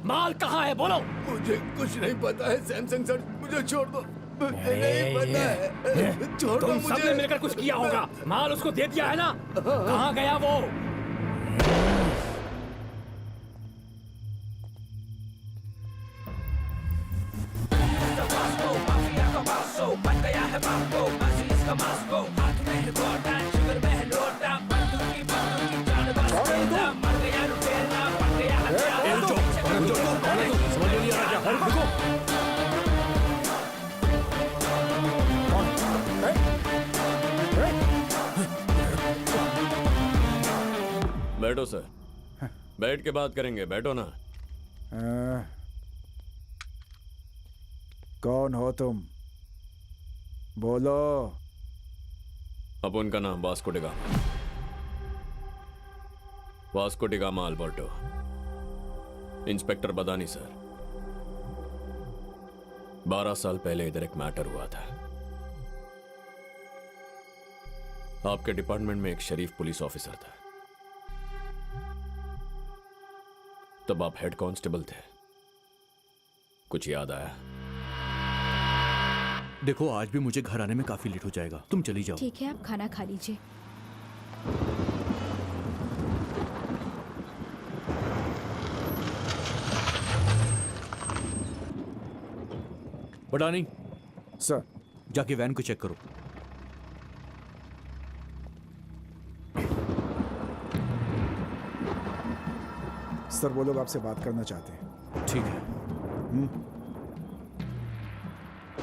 Speaker 8: माल कहाँ है, बोलो।
Speaker 12: मुझे कुछ नहीं पता है सैमसंग सर, मुझे छोड़ दो, मुझे नहीं पता है, छोड़ दो मुझे।
Speaker 8: तुम सबने मिलकर कुछ किया होगा, माल उसको दे दिया है ना? कहाँ गया वो?
Speaker 6: बैठो सर, बैठ के बात करेंगे, बैठो ना।
Speaker 11: कौन हो तुम? बोलो।
Speaker 6: अपन का नाम Vasco D gamma. Vasco D gamma Alberto. Inspector बदानी सर। 12 साल पहले इधर एक मैटर हुआ था। आपके डिपार्टमेंट में एक शरीफ पुलिस ऑफिसर था, तब आप हेड कांस्टेबल थे। कुछ याद आया?
Speaker 13: देखो, आज भी मुझे घर आने में काफी लेट हो जाएगा, तुम चली जाओ।
Speaker 3: ठीक है, आप खाना खा लीजिए।
Speaker 13: बडानी
Speaker 11: सर,
Speaker 13: जाके वैन को चेक करो।
Speaker 11: सर, वो लोग आपसे बात करना चाहते हैं।
Speaker 13: ठीक है।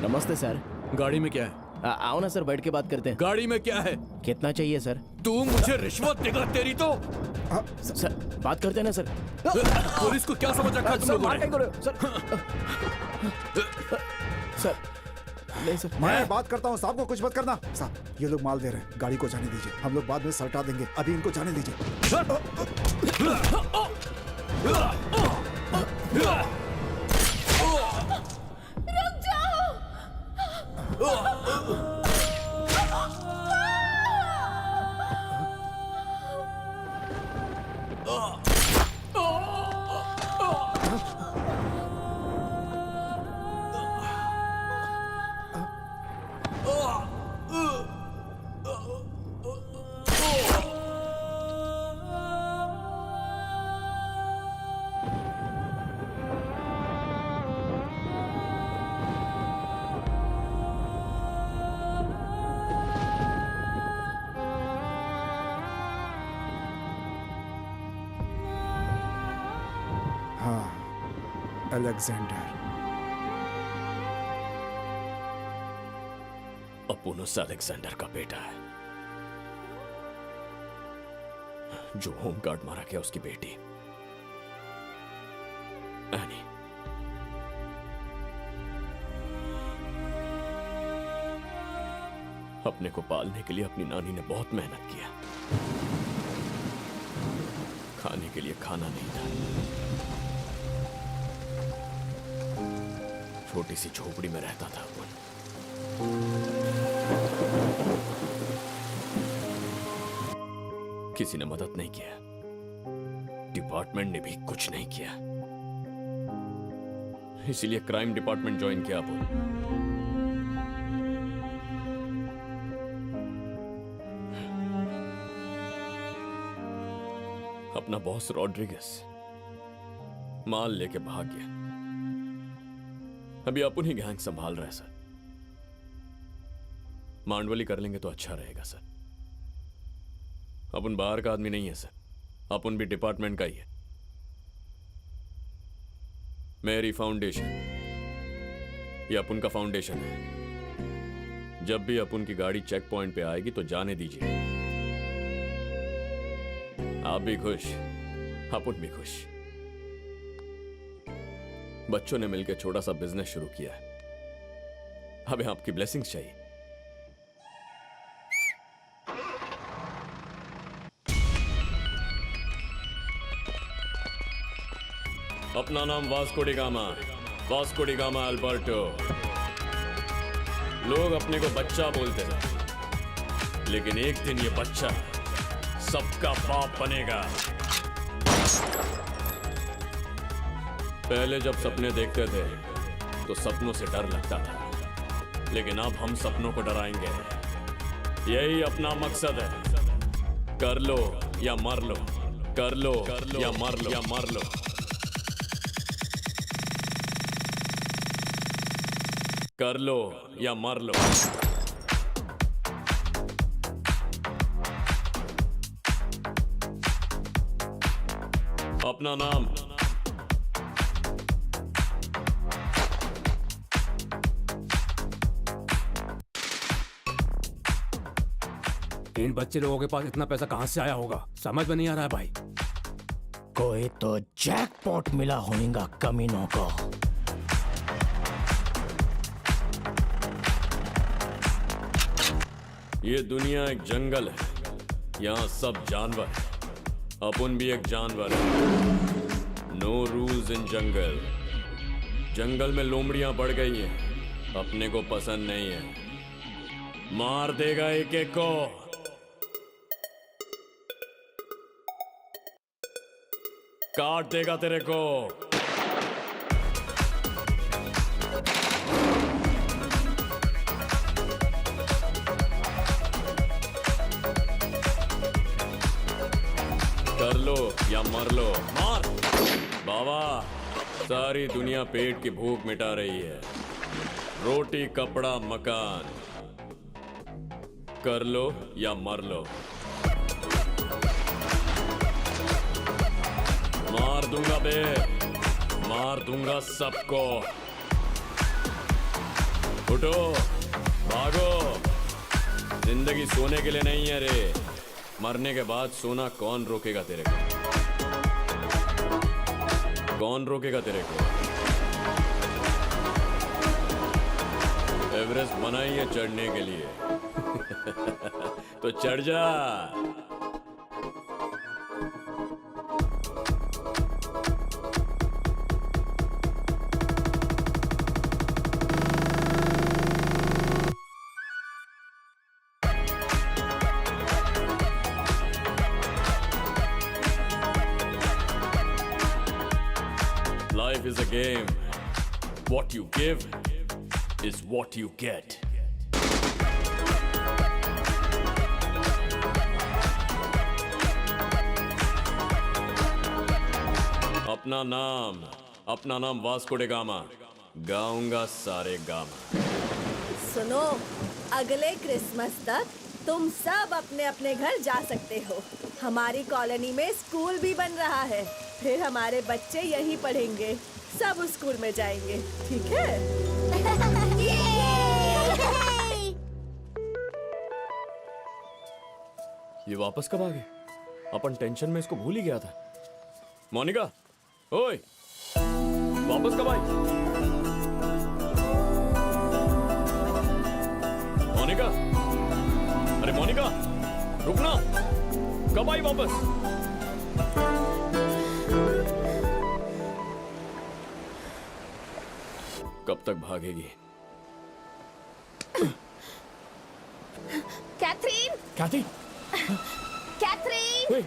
Speaker 14: नमस्ते सर।
Speaker 13: गाड़ी में क्या है?
Speaker 14: आओ ना सर, बैठ के बात करते हैं।
Speaker 13: गाड़ी में क्या है?
Speaker 14: कितना चाहिए सर?
Speaker 13: तू मुझे रिश्वत देगा तेरी तो।
Speaker 14: सर बात करते हैं ना सर।
Speaker 13: पुलिस को क्या समझ रखा है तुम लोगों ने?
Speaker 14: सर नहीं सर,
Speaker 11: मैं बात करता हूँ, साहब को कुछ मत करना। साहब, ये लोग माल दे रहे हैं, गाड़ी को जाने दीजिए, हम लोग बाद में सलटा देंगे, अभी इनको जाने दीजिए।
Speaker 3: रुक जाओ।
Speaker 11: अलेक्जेंडर।
Speaker 6: अपुन उस अलेक्जेंडर का बेटा है जो होमगार्ड मारा गया, उसकी बेटी एनी। अपने को पालने के लिए अपनी नानी ने बहुत मेहनत किया। खाने के लिए खाना नहीं था, छोटी सी झोपड़ी में रहता था अपन। किसी ने मदद नहीं किया, डिपार्टमेंट ने भी कुछ नहीं किया, इसीलिए क्राइम डिपार्टमेंट ज्वाइन किया अपन। अपना बॉस रॉड्रिगस माल लेके भाग गया, अभी अपन ही गैंग संभाल रहा है सर। मांडवली कर लेंगे तो अच्छा रहेगा सर। अपन बाहर का आदमी नहीं है सर, अपन भी डिपार्टमेंट का ही है। मेरी फाउंडेशन, ये अपन का फाउंडेशन है। जब भी अपन की गाड़ी चेक पॉइंट पे आएगी तो जाने दीजिए। आप भी खुश, अपन भी खुश। बच्चों ने मिलकर छोटा सा बिजनेस शुरू किया है, हमें आपकी ब्लेसिंग्स चाहिए। अपना नाम Vasco D gamma, Vasco D gamma Alberto. लोग अपने को बच्चा बोलते हैं, लेकिन एक दिन ये बच्चा सबका बाप बनेगा। पहले जब सपने देखते थे तो सपनों से डर लगता था, लेकिन अब हम सपनों को डराएंगे। यही अपना मकसद है। कर लो या मर लो, कर लो या मर लो, या मर लो। कर लो या मर लो। अपना नाम
Speaker 15: इन बच्चे लोगों के पास इतना पैसा कहां से आया होगा, समझ में नहीं आ रहा है भाई।
Speaker 8: कोई तो जैकपॉट मिला होगा कमीनों को।
Speaker 6: ये दुनिया एक जंगल है, यहाँ सब जानवर है, अपन भी एक जानवर है। नो रूल्स इन जंगल। जंगल में लोमड़ियां बढ़ गई हैं, अपने को पसंद नहीं है। मार देगा एक एक को। काट देगा तेरे को। कर लो या मर लो। मार बाबा। सारी दुनिया पेट की भूख मिटा रही है, रोटी कपड़ा मकान। कर लो या मर लो। मार दूंगा बे, मार दूंगा सबको। उठो, भागो। जिंदगी सोने के लिए नहीं है रे, मरने के बाद सोना कौन रोकेगा तेरे को? कौन रोकेगा तेरे को? एवरेस्ट बनाई है चढ़ने के लिए तो चढ़ जा। Life is a game. What you give is what you get. अपना नाम वास्को डे गामा। गाऊंगा सारे गामा।
Speaker 5: सुनो, अगले क्रिसमस तक तुम सब अपने अपने घर जा सकते हो। हमारी कॉलोनी में स्कूल भी बन रहा है, फिर हमारे बच्चे यहीं पढ़ेंगे, सब उस स्कूल में जाएंगे, ठीक है?
Speaker 6: ये वापस कब आ गए? अपन टेंशन में इसको भूल ही गया था। मोनिका, ओए, वापस कब आई? मोनिका, अरे मोनिका, रुकना, कब आई वापस? कब तक भागेगी?
Speaker 10: कैथरीन!
Speaker 8: कैथी!
Speaker 10: कैथरीन!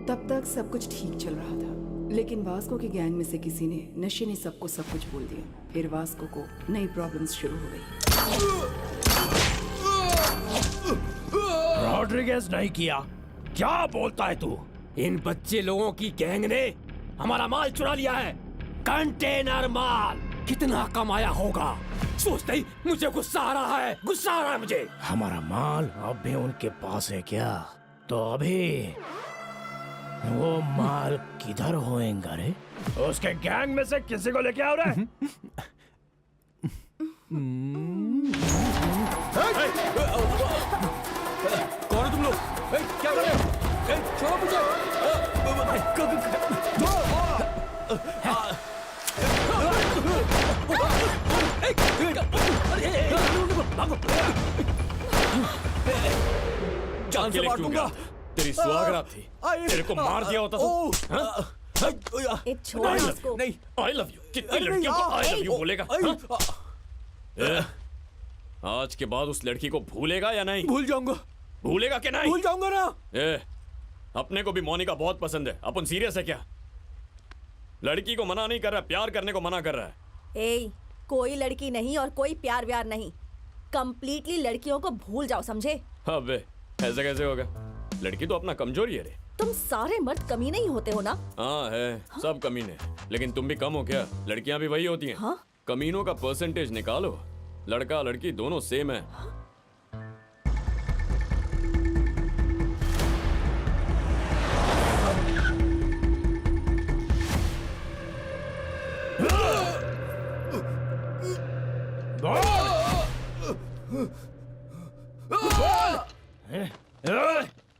Speaker 1: तब तक सब कुछ ठीक चल रहा था, लेकिन वास्को के गैंग में से किसी ने नशे ने सबको सब कुछ बोल दिया। फिर वास्को को नई प्रॉब्लम्स शुरू हो गई।
Speaker 8: रॉड्रिगेज नहीं किया, क्या बोलता है तू?
Speaker 15: इन बच्चे लोगों की गैंग ने हमारा माल चुरा लिया है, कंटेनर माल। कितना कमाया होगा सोचते ही मुझे गुस्सा आ रहा है, गुस्सा आ रहा है मुझे।
Speaker 8: हमारा माल अब भी उनके पास है क्या? तो अभी वो माल किधर होएगा रे? उसके गैंग में से किसी को लेके आओ रे।
Speaker 15: कौन है तुम लोग? क्या कर रहे हो? छोड़ो मुझे।
Speaker 6: जान से मार दूंगा। तेरी सुहागरात थी, तेरे को मार दिया होता तो।
Speaker 5: छोड़ इसको।
Speaker 6: नहीं, I love you। कितनी लड़कियों को I love you बोलेगा? आज के बाद उस लड़की को भूलेगा या नहीं?
Speaker 15: भूल जाऊंगा।
Speaker 6: भूलेगा कि नहीं?
Speaker 15: भूल जाऊंगा ना।
Speaker 6: अपने को भी मोनिका बहुत पसंद है। अपन सीरियस है क्या? लड़की को मना नहीं कर रहा, प्यार करने को मना कर रहा है।
Speaker 5: कोई लड़की नहीं और कोई प्यार व्यार नहीं, कंप्लीटली लड़कियों को भूल जाओ, समझे?
Speaker 6: अबे ऐसा कैसे होगा? लड़की तो अपना कमजोरी है रे।
Speaker 5: तुम सारे मर्द कमी नहीं होते हो ना?
Speaker 6: हाँ है, सब कमीने। लेकिन तुम भी कम हो क्या? लड़कियां भी वही होती हैं।
Speaker 5: हाँ?
Speaker 6: कमीनों का परसेंटेज निकालो, लड़का लड़की दोनों सेम है।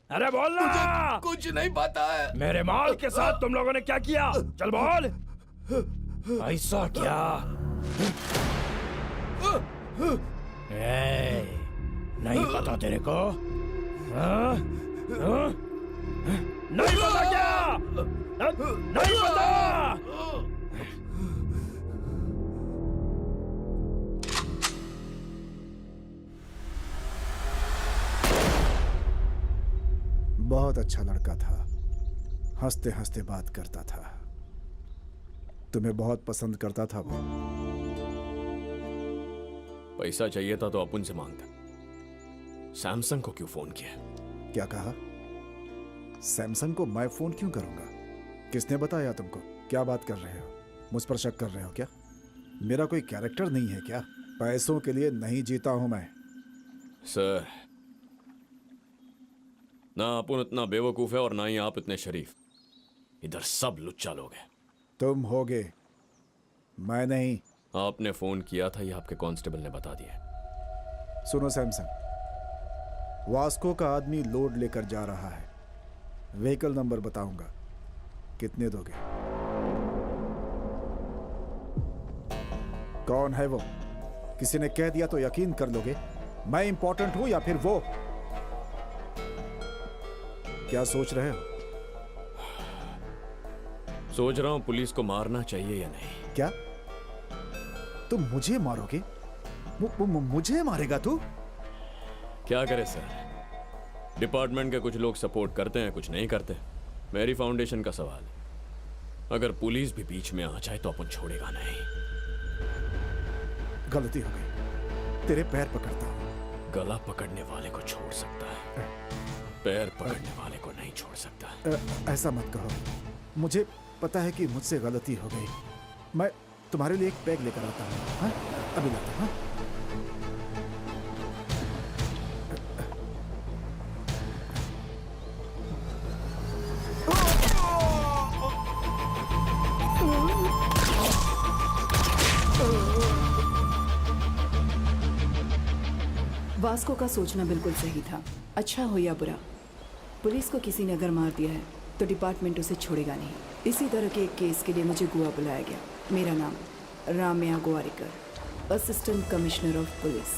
Speaker 8: अरे बोल ना।
Speaker 12: कुछ नहीं पता है।
Speaker 8: मेरे माल के साथ तुम लोगों ने क्या किया? चल बोल। ऐसा क्या? नहीं पता तेरे को? नहीं पता क्या? नहीं पता?
Speaker 11: बहुत अच्छा लड़का था, हंसते हंसते बात करता था, तुम्हें बहुत पसंद करता था वो।
Speaker 6: पैसा चाहिए था तो अपन से मांगता। सैमसंग को क्यों फोन किया?
Speaker 11: क्या कहा? सैमसंग को मैं फोन क्यों करूंगा? किसने बताया तुमको? क्या बात कर रहे हो? मुझ पर शक कर रहे हो क्या? मेरा कोई कैरेक्टर नहीं है क्या? पैसों के लिए नहीं जीता हूं मैं।
Speaker 6: सर, ना अपन इतना बेवकूफ है और ना ही आप इतने शरीफ। इधर सब लुच्चा लोग हैं।
Speaker 11: तुम होगे, मैं नहीं।
Speaker 6: आपने फोन किया था, ये आपके कांस्टेबल ने बता दिया।
Speaker 11: सुनो सैमसंग, वास्को का आदमी लोड लेकर जा रहा है। व्हीकल नंबर बताऊंगा, कितने दोगे? कौन है वो? किसी ने कह दिया तो यकीन कर लोगे? मैं इंपॉर्टेंट हूं या फिर वो? क्या सोच रहे हो?
Speaker 6: सोच रहा हूं पुलिस को मारना चाहिए या नहीं।
Speaker 11: क्या तुम मुझे मारोगे? मुझे मारेगा तू?
Speaker 6: क्या करे सर, डिपार्टमेंट के कुछ लोग सपोर्ट करते हैं, कुछ नहीं करते। मेरी फाउंडेशन का सवाल, अगर पुलिस भी बीच में आ जाए तो अपन छोड़ेगा नहीं।
Speaker 11: गलती हो गई, तेरे पैर पकड़ता हूं।
Speaker 6: गला पकड़ने वाले को छोड़ सकता है, पैर पकड़ने वाले को नहीं छोड़ सकता।
Speaker 11: ऐसा मत कहो, मुझे पता है कि मुझसे गलती हो गई। मैं तुम्हारे लिए एक पैग लेकर आता हूँ। हाँ? अभी लाता हूँ।
Speaker 1: वास्को का सोचना बिल्कुल सही था। अच्छा हो या बुरा, पुलिस को किसी ने अगर मार दिया है तो डिपार्टमेंट उसे छोड़ेगा नहीं। इसी तरह के एक केस के लिए मुझे गोवा बुलाया गया। मेरा नाम Ramya Gowariker, assistant commissioner of police.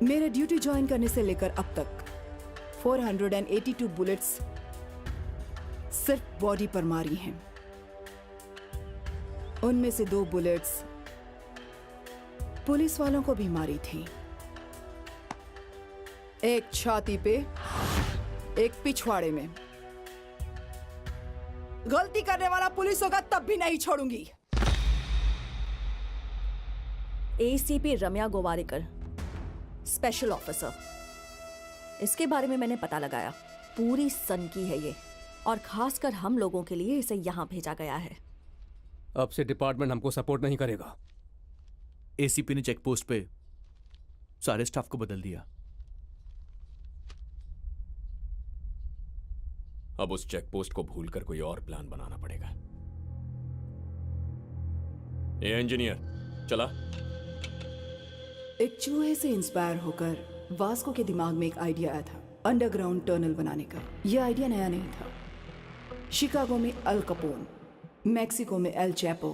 Speaker 1: मेरे ड्यूटी ज्वाइन करने से लेकर अब तक 482 बुलेट्स सिर्फ बॉडी पर मारी हैं। उनमें से 2 बुलेट्स पुलिस वालों को भी मारी थी, एक छाती पे, एक पिछवाड़े में। गलती करने वाला पुलिस होगा तब भी नहीं छोड़ूंगी।
Speaker 5: एसीपी रम्या गोवारिकर, स्पेशल ऑफिसर। इसके बारे में मैंने पता लगाया। पूरी सन की है ये, और खासकर हम लोगों के लिए इसे यहां भेजा गया है।
Speaker 15: अब से डिपार्टमेंट हमको सपोर्ट नहीं करेगा।
Speaker 13: एसीपी ने चेक पोस्ट पे सारे स्टाफ को बदल दिया।
Speaker 6: अब उस चेक पोस्ट को भूलकर कोई और प्लान बनाना पड़ेगा। ये इंजीनियर चला।
Speaker 1: एक चूहे से इंस्पायर होकर वास्को के दिमाग में एक आइडिया आया था, अंडरग्राउंड टनल बनाने का। यह आइडिया नया नहीं था। शिकागो में अल कपोन, मैक्सिको में एल चैपो,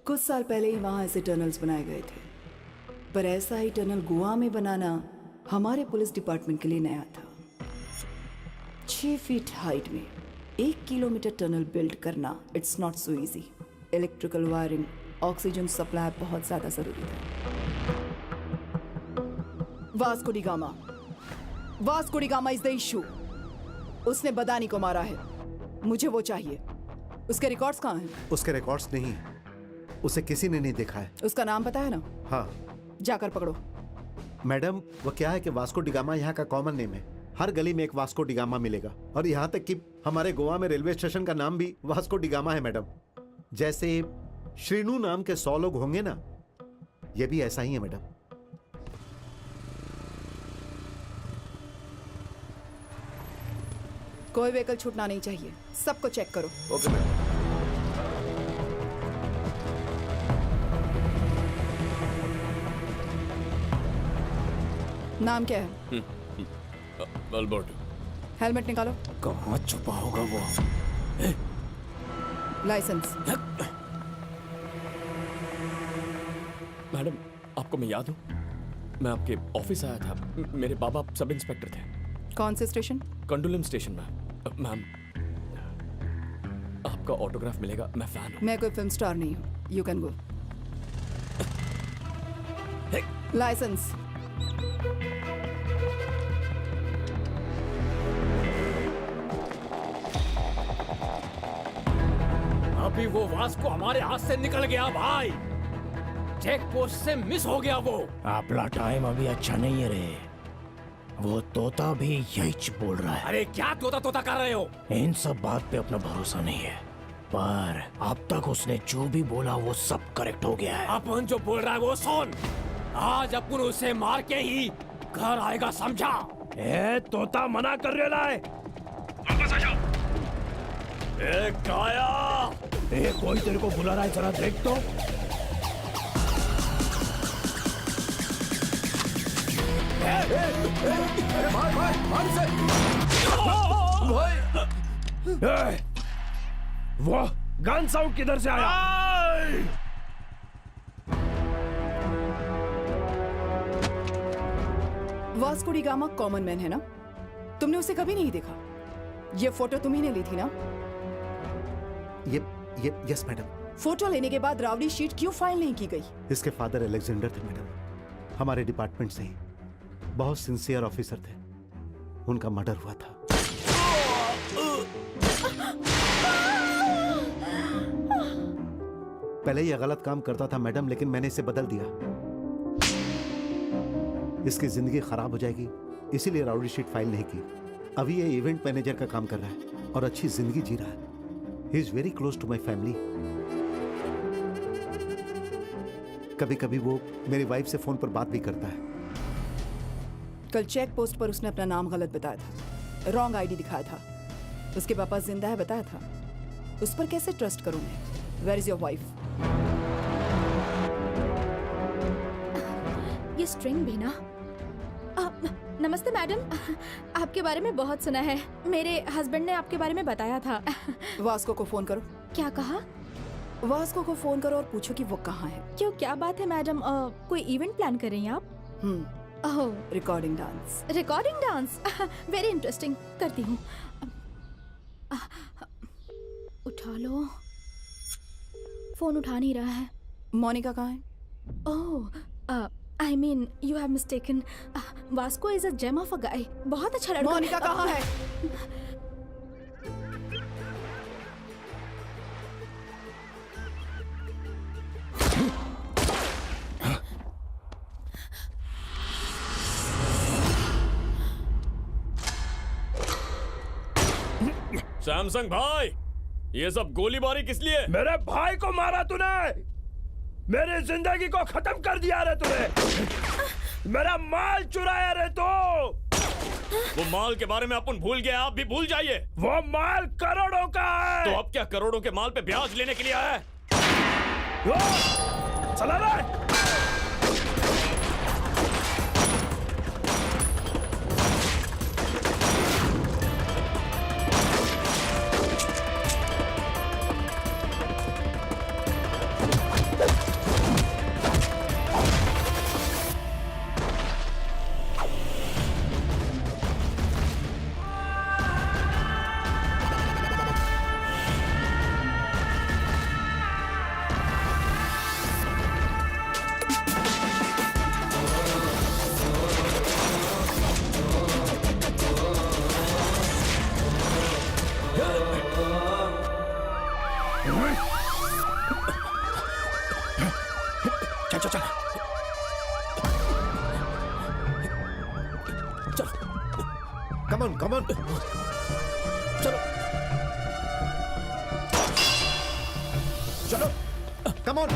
Speaker 1: कुछ साल पहले ही वहां ऐसे टनल्स बनाए गए थे। पर ऐसा ही टनल गोवा में बनाना हमारे पुलिस डिपार्टमेंट के लिए नया था। 6 फीट हाइट में 1 किलोमीटर टनल बिल्ड करना, it's not so easy. Electrical wiring, oxygen supply बहुत ज्यादा जरूरी था। Vasco D gamma is the issue. उसने बदानी को मारा है, मुझे वो चाहिए। उसके रिकॉर्ड्स कहाँ हैं?
Speaker 2: उसके रिकॉर्ड्स नहीं है, उसे किसी ने नहीं देखा है।
Speaker 1: उसका नाम पता है ना?
Speaker 2: हाँ।
Speaker 1: जाकर पकड़ो।
Speaker 2: मैडम, वो क्या है कि वास्को डी गामा यहाँ का कॉमन नेम है। हर गली में एक वास्को डी गामा मिलेगा, और यहाँ तक कि हमारे गोवा में रेलवे स्टेशन का नाम भी वास्को डी गामा है मैडम। जैसे श्रीनू नाम के 100 लोग होंगे ना, ये भी ऐसा ही है मैडम।
Speaker 1: कोई व्हीकल छूटना नहीं चाहिए, सबको चेक करो।
Speaker 2: Okay madam.
Speaker 1: नाम क्या है?
Speaker 6: अल्बर्टो।
Speaker 1: हेलमेट निकालो।
Speaker 15: कहाँ छुपा होगा वो?
Speaker 1: लाइसेंस।
Speaker 6: मैडम, आपको मैं याद हूँ? मैं आपके ऑफिस आया था। मेरे बाबा सब इंस्पेक्टर थे।
Speaker 1: कौन से स्टेशन?
Speaker 6: कंडोलम स्टेशन में। मैम, आपका ऑटोग्राफ मिलेगा, मैं फैन हूँ।
Speaker 1: मैं कोई फिल्म स्टार नहीं हूँ। You can go. लाइसेंस।
Speaker 15: अभी वो वास्को हमारे हाथ से निकल गया भाई। चेक पोस्ट से मिस हो गया वो।
Speaker 8: आपला टाइम अभी अच्छा नहीं है रे। वो तोता भी यही बोल रहा है।
Speaker 15: अरे क्या तोता तोता कर रहे हो?
Speaker 8: इन सब बात पे अपना भरोसा नहीं है, पर अब तक उसने जो भी बोला वो सब करेक्ट हो गया है।
Speaker 15: अपन जो बोल रहा है वो सुन। आज अपन उसे मार के ही घर आएगा, समझा?
Speaker 8: ए तोता मना कर रहा है। वापस आ जाओ। ए काया, ए कोई तेरे को बुला रहा है, जरा देख तो। वो गन साउंड किधर से आया?
Speaker 1: Vasco D gamma common man है ना? तुमने उसे कभी नहीं देखा? ये फोटो तुम्ही ने ली थी ना?
Speaker 2: ये यस मैडम।
Speaker 1: फोटो लेने के बाद रावड़ी शीट क्यों फाइल नहीं की गई?
Speaker 2: इसके फादर अलेक्जेंडर थे मैडम, हमारे डिपार्टमेंट से ही बहुत सिंसियर ऑफिसर थे। उनका मर्डर हुआ था। पहले ये गलत काम करता था मैडम, लेकिन मैंने इसे बदल दिया। इसकी जिंदगी खराब हो जाएगी, इसीलिए राउडी शीट फाइल नहीं की। अभी ये इवेंट मैनेजर का काम कर रहा है और अच्छी जिंदगी जी रहा है। He is very close to my family. कभी कभी वो मेरी वाइफ से फोन पर बात भी करता है।
Speaker 1: कल चेक पोस्ट पर उसने अपना नाम गलत बताया था, रॉन्ग आईडी दिखाया था। उसके पापा जिंदा है बताया था। उस पर कैसे ट्रस्ट करूं मैं? Where is your wife?
Speaker 3: ये स्ट्रिंग भी ना। नमस्ते मैडम, आपके बारे में बहुत सुना है। मेरे हस्बैंड ने आपके बारे में बताया था।
Speaker 1: वास्को को फोन करो।
Speaker 3: क्या कहा?
Speaker 1: वास्को को फोन करो और पूछो कि वो कहाँ है।
Speaker 3: क्यों, क्या बात है मैडम? कोई इवेंट प्लान कर रही हैं आप?
Speaker 1: Recording dance.
Speaker 3: Recording dance, very interesting. करती हूँ। उठा लो। फोन उठा नहीं रहा है।
Speaker 1: मोनिका कहाँ है?
Speaker 3: ओह, I mean, you have mistaken. Vasco is a gem of a guy. बहुत अच्छा लड़का।
Speaker 1: मोनिका कहाँ है?
Speaker 6: सैमसंग भाई, ये सब गोलीबारी किस लिए?
Speaker 8: मेरे भाई को मारा तूने, मेरी जिंदगी को खत्म कर दिया रे तूने, मेरा माल चुराया रे तो।
Speaker 6: वो माल के बारे में अपन भूल गए, आप भी भूल जाइए।
Speaker 8: वो माल करोड़ों का है।
Speaker 6: तो अब क्या करोड़ों के माल पे ब्याज लेने के लिए आया है?
Speaker 8: चला रे।
Speaker 2: Come on.
Speaker 8: चलो
Speaker 2: चलो, come on.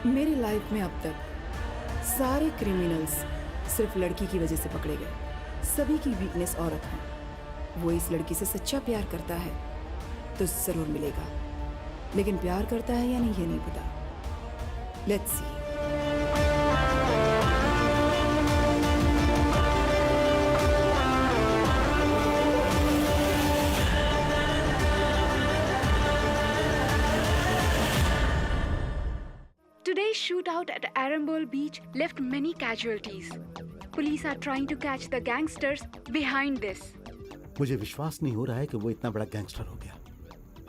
Speaker 1: मेरी लाइफ में अब तक सारे क्रिमिनल्स सिर्फ लड़की की वजह से पकड़े गए। सभी की वीकनेस औरत है। वो इस लड़की से सच्चा प्यार करता है तो जरूर मिलेगा, लेकिन प्यार करता है या नहीं ये नहीं पता। Let's see.
Speaker 16: Today's shootout at Arambol Beach left many casualties. Police are trying to catch the gangsters behind this.
Speaker 2: मुझे विश्वास नहीं हो रहा है कि वो इतना बड़ा गैंगस्टर हो गया।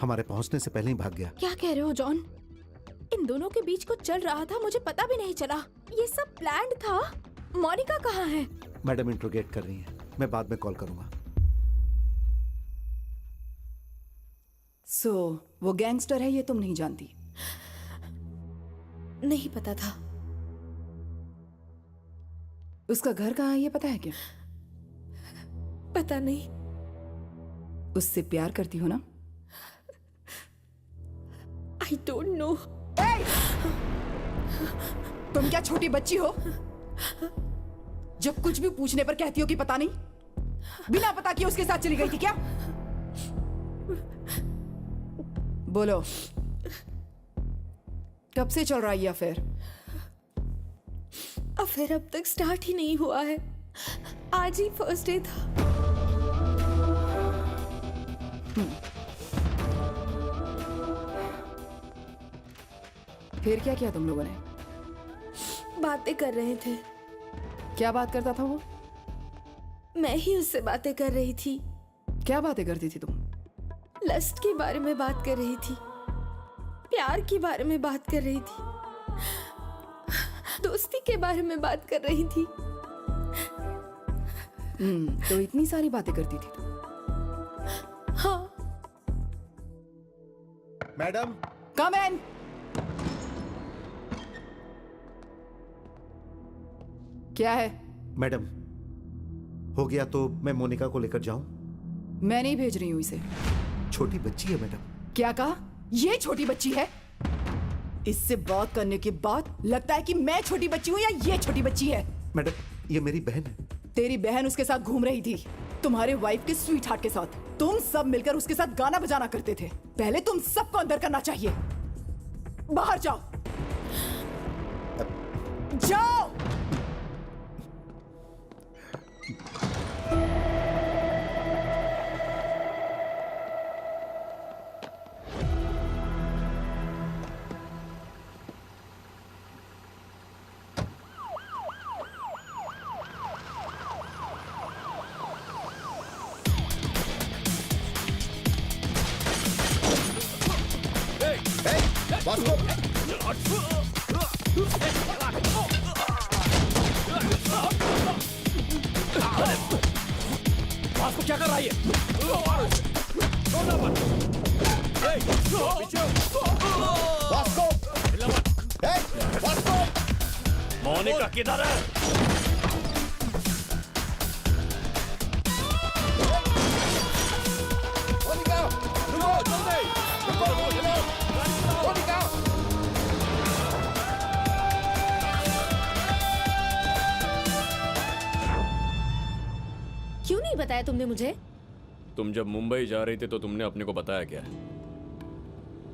Speaker 2: हमारे पहुंचने से पहले ही भाग गया।
Speaker 3: क्या कह रहे हो जॉन? इन दोनों के बीच कुछ चल रहा था, मुझे पता भी नहीं चला। ये सब प्लान्ड था। मोनिका कहाँ है?
Speaker 2: मैडम इंट्रोगेट कर रही हैं, मैं बाद में कॉल करूंगा।
Speaker 1: वो गैंगस्टर है ये तुम नहीं जानती?
Speaker 3: नहीं पता था।
Speaker 1: उसका घर कहाँ है ये पता है क्या?
Speaker 3: पता नहीं।
Speaker 1: उससे प्यार करती हो ना?
Speaker 3: I don't know.
Speaker 1: तुम क्या छोटी बच्ची हो? जब कुछ भी पूछने पर कहती हो कि पता नहीं। बिना पता किए उसके साथ चली गई थी क्या? बोलो, कब से चल रहा है ये अफेयर?
Speaker 3: अफेयर अब तक स्टार्ट ही नहीं हुआ है। आज ही फर्स्ट डे था।
Speaker 1: फिर क्या किया तुम लोगों ने?
Speaker 3: बातें कर रहे थे।
Speaker 1: क्या बात करता था वो?
Speaker 3: मैं ही उससे बातें कर रही थी।
Speaker 1: क्या बातें करती थी तुम?
Speaker 3: लस्ट के बारे में बात कर रही थी, प्यार के बारे में बात कर रही थी, दोस्ती के बारे में बात कर रही थी।
Speaker 1: तो इतनी सारी बातें करती थी तुम?
Speaker 3: हाँ।
Speaker 2: मैडम,
Speaker 1: कम इन। क्या है?
Speaker 2: मैडम, हो गया तो मैं मोनिका को लेकर जाऊं?
Speaker 1: मैं नहीं भेज रही हूँ इसे।
Speaker 2: छोटी बच्ची है मैडम।
Speaker 1: क्या कहा? ये छोटी बच्ची है? इससे बात करने के बाद लगता है कि मैं छोटी बच्ची हूँ या ये छोटी बच्ची है।
Speaker 2: मैडम, ये मेरी बहन है।
Speaker 1: तेरी बहन उसके साथ घूम रही थी, तुम्हारे वाइफ के स्वीट हार्ट के साथ। तुम सब मिलकर उसके साथ गाना बजाना करते थे। पहले तुम सबको अंदर करना चाहिए। बाहर जाओ, जाओ।
Speaker 15: वास्को क्या कर रहा है? मोनिका किधर है?
Speaker 10: क्यों नहीं बताया तुमने मुझे?
Speaker 6: तुम जब मुंबई जा रही थी तो तुमने अपने को बताया क्या?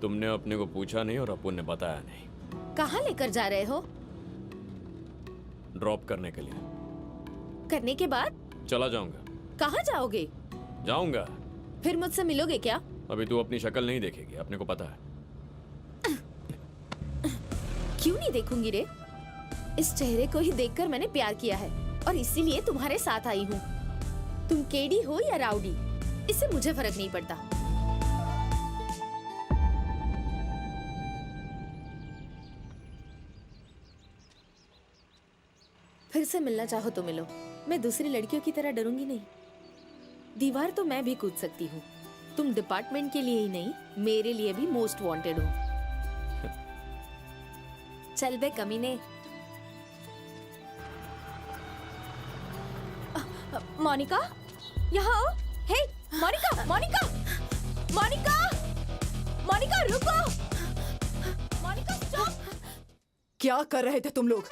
Speaker 6: तुमने अपने को पूछा नहीं और अपुन ने बताया नहीं।
Speaker 10: कहाँ लेकर जा रहे हो?
Speaker 6: ड्रॉप करने के लिए।
Speaker 10: करने के बाद
Speaker 6: चला जाऊंगा।
Speaker 10: कहाँ जाओगे?
Speaker 6: जाऊंगा।
Speaker 10: फिर मुझसे मिलोगे क्या?
Speaker 6: अभी तू अपनी शक्ल नहीं देखेगी, अपने को पता है।
Speaker 10: क्यों नहीं देखूंगी रे? इस चेहरे को ही देखकर मैंने प्यार किया है और इसीलिए तुम्हारे साथ आई हूँ। तुम केडी हो या राउडी, इससे मुझे फर्क नहीं पड़ता। फिर से मिलना चाहो तो मिलो। मैं दूसरी लड़कियों की तरह डरूंगी नहीं। दीवार तो मैं भी कूद सकती हूँ। तुम डिपार्टमेंट के लिए ही नहीं, मेरे लिए भी मोस्ट वांटेड हो। चल बे कमीने।
Speaker 3: मोनिका, यहाँ आओ। हे, मोनिका, मोनिका, मोनिका, मोनिका रुको। मोनिका स्टॉप।
Speaker 1: क्या कर रहे थे तुम लोग?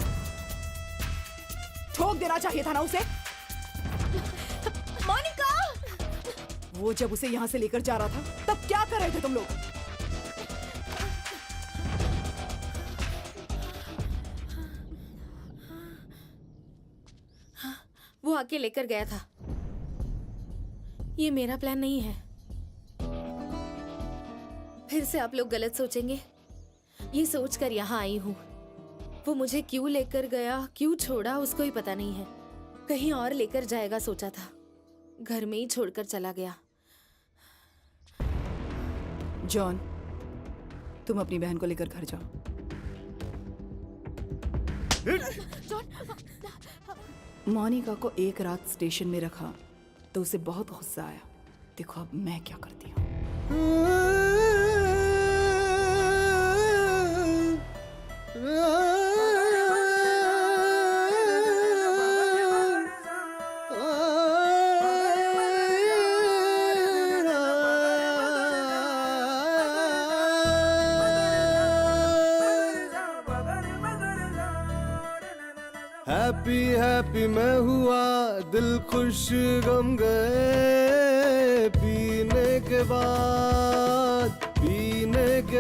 Speaker 1: ठोक देना चाहिए था ना उसे।
Speaker 3: मोनिका!
Speaker 1: वो जब उसे यहाँ से लेकर जा रहा था तब क्या कर रहे थे तुम लोग?
Speaker 10: वो आके लेकर गया था। ये मेरा प्लान नहीं है। फिर से आप लोग गलत सोचेंगे। ये सोचकर यहाँ आई हूँ। वो मुझे क्यों लेकर गया, क्यों छोड़ा, उसको ही पता नहीं है। कहीं और लेकर जाएगा सोचा था, घर में ही छोड़कर चला गया।
Speaker 1: जॉन, तुम अपनी बहन को लेकर घर जाओ। मोनिका को एक रात स्टेशन में रखा तो उसे बहुत गुस्सा आया। देखो अब मैं क्या करती हूँ।
Speaker 12: हैप्पी हैप्पी मैं हुआ, दिल खुश गम गए। पीने के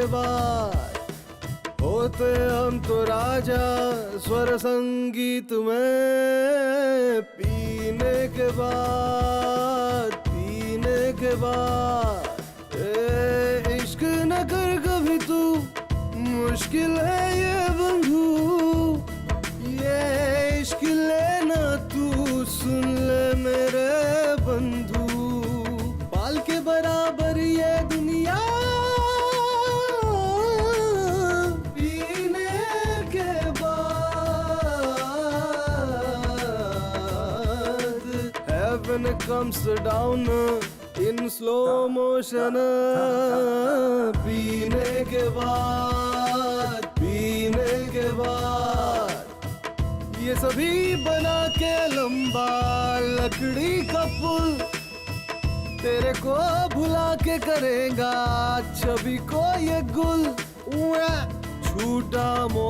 Speaker 12: बाद होते हम तो राजा स्वर संगीत में। पीने के बाद इश्क न कर कभी तू, मुश्किल है ये बंधु। ये इश्क लेना तू, सुन ले मेरे बंधु। बाल के बराबर ये दुनिया, पीने के बाद heaven comes down in slow motion। पीने के बाद ये सभी बना के लंबा लकड़ी का पुल तेरे को भुला के करेगा छवि को ये गुल। छूटा मो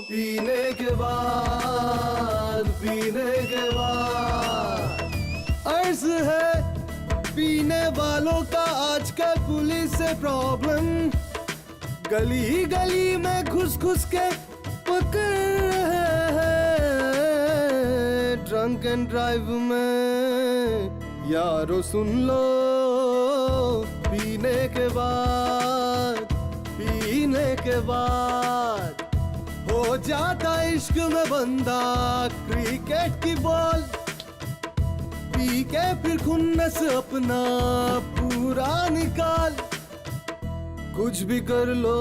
Speaker 12: पीने के बाद अर्ज है पीने वालों का आजकल पुलिस से प्रॉब्लम। गली गली में घुस के पकड़ रहे हैं ड्रंक एंड ड्राइव में। यारो सुन लो पीने के बाद हो जाता इश्क में बंदा क्रिकेट की बॉल। पी के फिर खुन्नस अपना पूरा निकाल। कुछ भी कर लो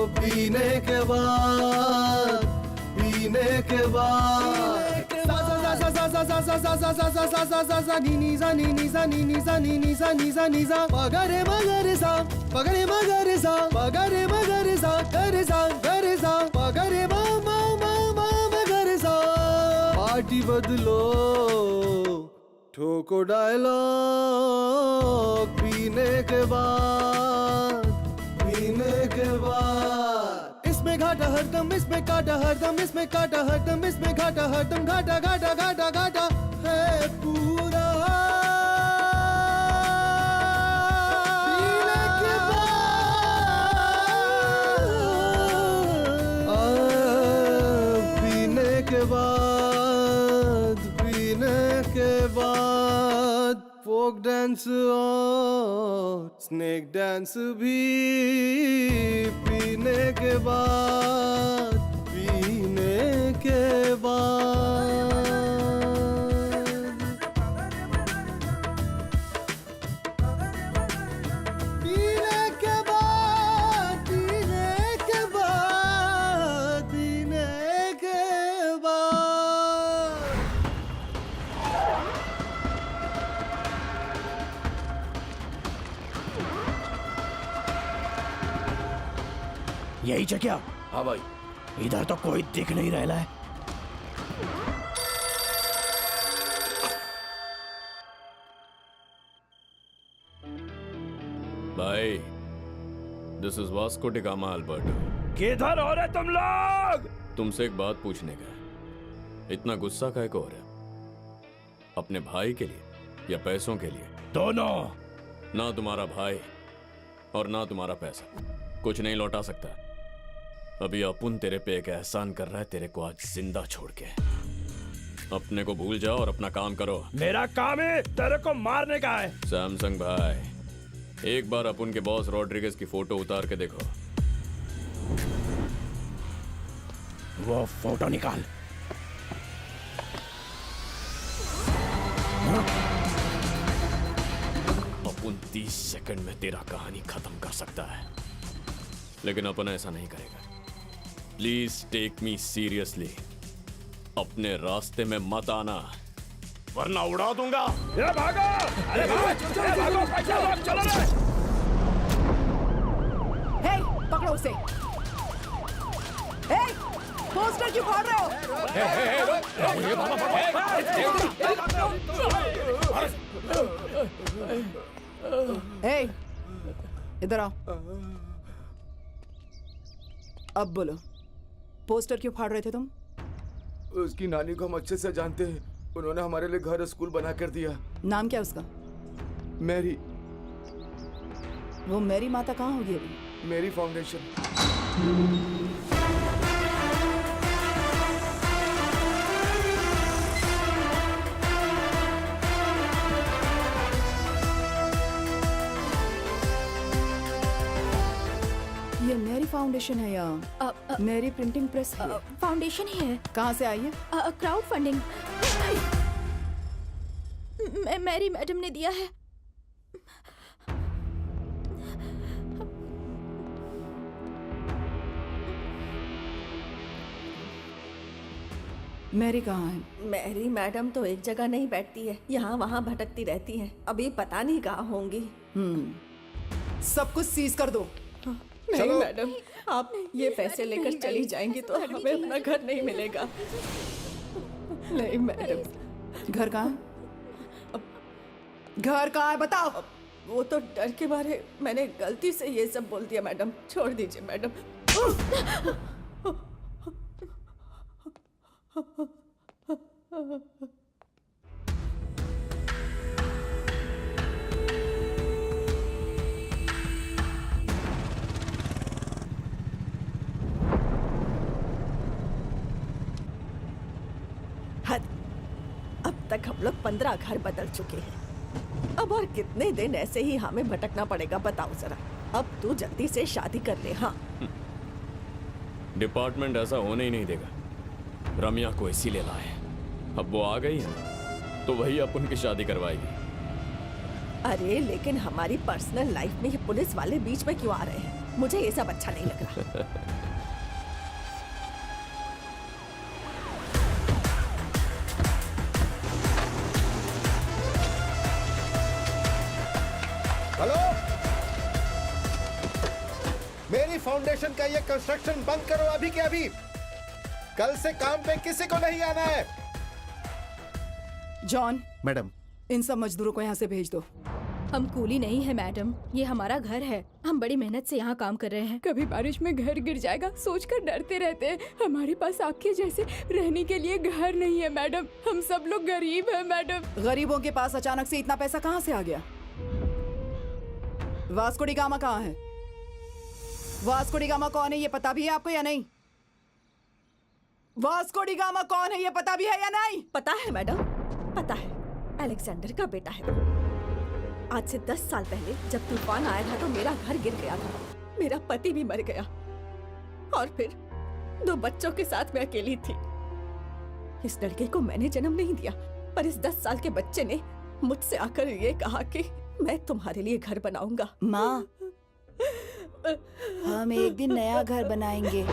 Speaker 12: पीने के बाद पगरे मगरे सा पार्टी बदलो ठोको डायलॉग पीने के बाद इसमें घाटा हरदम इसमें काटा हरदम इसमें काटा हरदम इसमें घाटा हरदम घाटा है पूरा पीने के बाद फोक डांस और स्नेक डांस भी पीने के बाद पीने के बाद
Speaker 8: यही क्या?
Speaker 7: हाँ भाई।
Speaker 8: इधर तो कोई दिख नहीं रहा है।
Speaker 6: भाई, this is Vasco D gamma Alberto.
Speaker 8: किधर हो रहे तुम लोग?
Speaker 6: तुमसे एक बात पूछने का। इतना गुस्सा काहे को हो रहा? अपने भाई के लिए या पैसों के लिए?
Speaker 8: दोनों।
Speaker 6: ना तुम्हारा भाई और ना तुम्हारा पैसा कुछ नहीं लौटा सकता। अभी अपुन तेरे पे एक एहसान कर रहा है, तेरे को आज जिंदा छोड़ के। अपने को भूल जाओ और अपना काम करो।
Speaker 8: मेरा काम है तेरे को मारने का है।
Speaker 6: सैमसंग भाई, एक बार अपुन के बॉस रॉड्रिगेज की फोटो उतार के देखो।
Speaker 8: वो फोटो निकाल।
Speaker 6: अपुन 30 सेकंड में तेरा कहानी खत्म कर सकता है, लेकिन अपन ऐसा नहीं करेगा। Please take me seriously. अपने रास्ते में मत आना, वरना उड़ा दूंगा।
Speaker 8: ये भागो! अरे भागो! चलो रे!
Speaker 1: हे, पकड़ो उसे। हे, पोस्टर क्यों फाड़ रहे हो? हे, इधर आओ। अब बोलो, पोस्टर क्यों फाड़ रहे थे तुम?
Speaker 7: उसकी नानी को हम अच्छे से जानते हैं। उन्होंने हमारे लिए घर स्कूल बना कर दिया।
Speaker 1: नाम क्या उसका?
Speaker 7: मैरी।
Speaker 1: वो मैरी माता कहाँ होगी अभी?
Speaker 7: Mary foundation.
Speaker 1: ये मैरी फाउंडेशन है या मैरी प्रिंटिंग प्रेस?
Speaker 3: फाउंडेशन ही है।
Speaker 1: कहाँ से आई है?
Speaker 3: Crowd funding. मैरी मैडम ने दिया है।
Speaker 1: मैरी कहाँ है?
Speaker 5: मैरी मैडम तो एक जगह नहीं बैठती है, यहाँ वहाँ भटकती रहती है। अभी पता नहीं कहाँ होंगी।
Speaker 1: सब कुछ सीज कर दो।
Speaker 5: नहीं
Speaker 2: चलो।
Speaker 5: मैडम, आप ये पैसे लेकर चली जाएंगी तो हमें अपना घर नहीं मिलेगा। नहीं मैडम।
Speaker 1: घर कहाँ है? घर कहाँ है बताओ।
Speaker 5: वो तो डर के मारे मैंने गलती से ये सब बोल दिया मैडम, छोड़ दीजिए मैडम। हद, अब तक हम लोग 15 घर बदल चुके हैं। अब और कितने दिन ऐसे ही हमें भटकना पड़ेगा बताओ जरा। अब तू जल्दी से शादी कर ले। हाँ,
Speaker 6: डिपार्टमेंट ऐसा होने ही नहीं देगा। रम्या को इसीलिए लाए। अब वो आ गई है तो वही अब उनकी शादी करवाएगी।
Speaker 5: अरे लेकिन हमारी पर्सनल लाइफ में ये पुलिस वाले बीच में क्यों आ रहे हैं? मुझे ये सब अच्छा नहीं लग रहा।
Speaker 2: हेलो, मेरी फाउंडेशन का ये कंस्ट्रक्शन बंद करो अभी के अभी। कल से काम पे किसी को नहीं आना है।
Speaker 1: जॉन,
Speaker 2: मैडम,
Speaker 1: इन सब मजदूरों को यहाँ से भेज दो।
Speaker 3: हम कूली नहीं है मैडम, ये हमारा घर है। हम बड़ी मेहनत से यहाँ काम कर रहे हैं।
Speaker 4: कभी बारिश में घर गिर जाएगा सोचकर डरते रहते हैं। हमारे पास आपके जैसे रहने के लिए घर नहीं है मैडम। हम सब लोग गरीब हैं मैडम।
Speaker 1: गरीबों के पास अचानक से इतना पैसा कहाँ से आ गया? वास्को डी गामा कहाँ है? वास्को डी गामा कौन है ये पता भी है आपको या नहीं? वास्को डी गामा कौन है ये पता भी है या नहीं?
Speaker 5: पता है मैडम, पता है। अलेक्जेंडर का बेटा है वो। आज से 10 साल पहले जब तूफान आया था तो मेरा घर गिर गया था। मेरा पति भी मर गया और फिर 2 बच्चों के साथ मैं अकेली थी। इस लड़के को मैंने जन्म नहीं दिया, पर इस 10 साल के बच्चे ने मुझसे आकर ये कहा कि मैं तुम्हारे लिए घर बनाऊंगा।
Speaker 1: माँ, हम एक दिन नया घर बनाएंगे।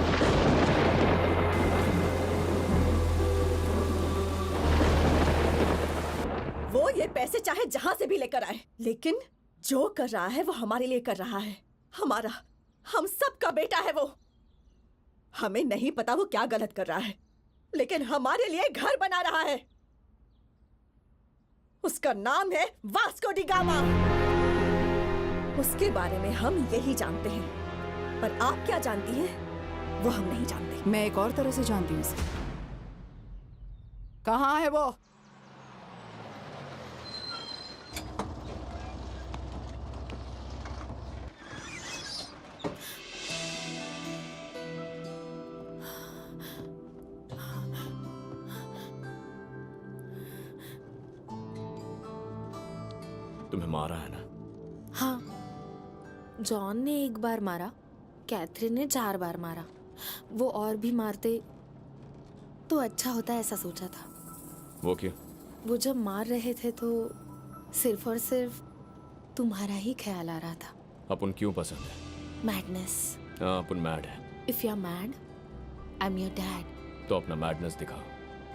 Speaker 5: वो ये पैसे चाहे जहां से भी लेकर आए, लेकिन जो कर रहा है वो हमारे लिए कर रहा है। हमारा, हम सब का बेटा है वो। हमें नहीं पता वो क्या गलत कर रहा है, लेकिन हमारे लिए घर बना रहा है। उसका नाम है वास्को डी गामा। उसके बारे में हम यही जानते हैं, पर आप क्या जानती हैं वो हम नहीं जानते।
Speaker 1: मैं एक और तरह से जानती हूँ उसे। कहाँ है वो?
Speaker 6: तुम्हें मारा है ना?
Speaker 10: हाँ, जॉन ने 1 बार मारा, कैथरीन ने 4 बार मारा। वो और भी मारते तो अच्छा होता, ऐसा सोचा था।
Speaker 6: वो क्यों?
Speaker 10: वो जब मार रहे थे तो सिर्फ और सिर्फ तुम्हारा ही ख्याल आ रहा था।
Speaker 6: अपन क्यों पसंद है?
Speaker 10: मैडनेस।
Speaker 6: हाँ, अपन मैड है।
Speaker 10: If you are mad, I am your dad.
Speaker 6: तो अपना मैडनेस दिखाओ।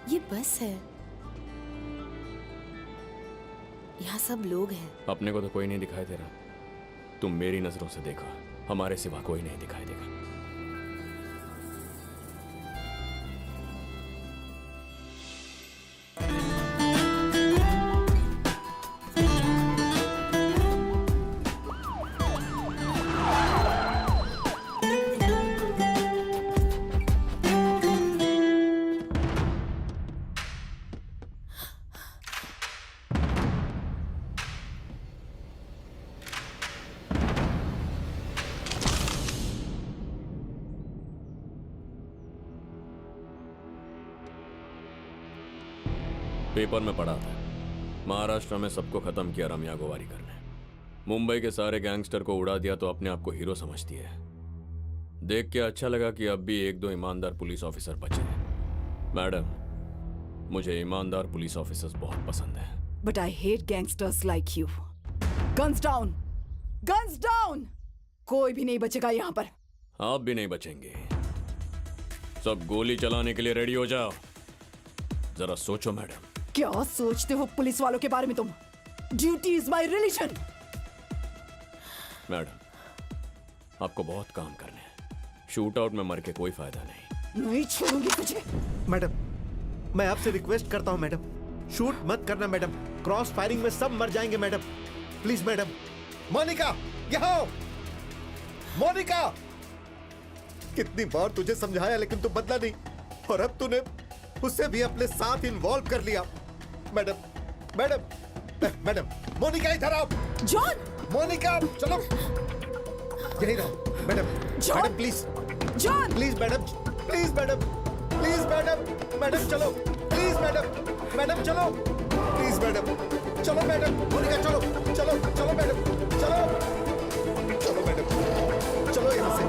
Speaker 10: ये बस है, यहाँ सब लोग हैं।
Speaker 6: अपने को तो कोई नहीं दिखाई दे रहा। तुम मेरी नजरों से देखो, हमारे सिवा कोई नहीं दिखाई देगा। पेपर में पढ़ा था, महाराष्ट्र में सबको खत्म किया रम्या गोवारीकर ने। मुंबई के सारे गैंगस्टर को उड़ा दिया तो अपने आप को हीरो समझती है। देख के अच्छा लगा कि अब भी 1-2 ईमानदार पुलिस ऑफिसर बचे हैं। मैडम, मुझे ईमानदार पुलिस ऑफिसर्स बहुत पसंद है।
Speaker 1: But I hate gangsters like you. Guns down! Guns down! कोई भी नहीं बचेगा यहाँ पर।
Speaker 6: आप भी नहीं बचेंगे। सब गोली चलाने के लिए रेडी हो जाओ। जरा सोचो मैडम।
Speaker 1: क्या सोचते हो पुलिस वालों के बारे में तुम? Duty is my religion.
Speaker 6: Madam, आपको बहुत काम करने हैं। शूट आउट में मर के कोई फायदा नहीं।
Speaker 1: नहीं छोड़ूंगी तुझे।
Speaker 2: मैडम, मैं आपसे रिक्वेस्ट करता हूं मैडम, शूट मत करना मैडम। क्रॉस फायरिंग में सब मर जाएंगे मैडम, प्लीज मैडम। मोनिका, यहाँ आओ। मोनिका, कितनी बार तुझे समझाया लेकिन तू बदला नहीं, और अब तूने उसे भी अपने साथ इन्वॉल्व कर लिया। मैडम, मैडम, मैडम, मोनिका इधर आओ।
Speaker 5: जॉन!
Speaker 2: मोनिका, चलो यही रहो। Madam, madam please,
Speaker 5: John!
Speaker 2: Please madam, please madam, please madam, madam चलो, प्लीज मैडम, मैडम चलो, प्लीज मैडम, चलो मैडम, मोनिका चलो, चलो चलो मैडम, चलो, चलो मैडम, चलो यहाँ से।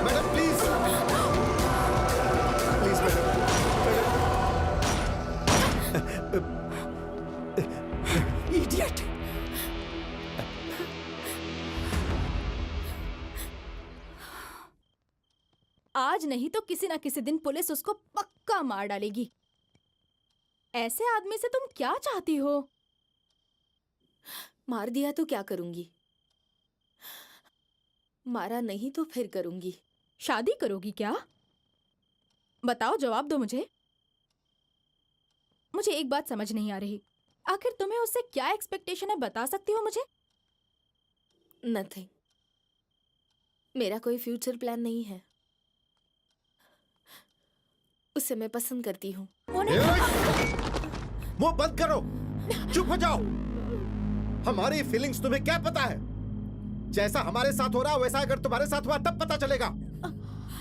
Speaker 2: Madam please, please madam,
Speaker 5: idiot!
Speaker 3: आज नहीं तो किसी ना किसी दिन पुलिस उसको पक्का मार डालेगी। ऐसे आदमी से तुम क्या चाहती हो?
Speaker 10: मार दिया तो क्या करूंगी? मारा नहीं तो फिर करूंगी।
Speaker 3: शादी करोगी क्या? बताओ, जवाब दो मुझे। मुझे एक बात समझ नहीं आ रही, आखिर तुम्हें उससे क्या एक्सपेक्टेशन है, बता सकती हो मुझे?
Speaker 10: नथिंग। मेरा कोई फ्यूचर प्लान नहीं है। उसे मैं पसंद करती हूँ।
Speaker 2: मुंह बंद करो, चुप हो जाओ। हमारी फीलिंग्स तुम्हें क्या पता है? जैसा हमारे साथ हो रहा वैसा अगर तुम्हारे साथ हुआ तब पता चलेगा।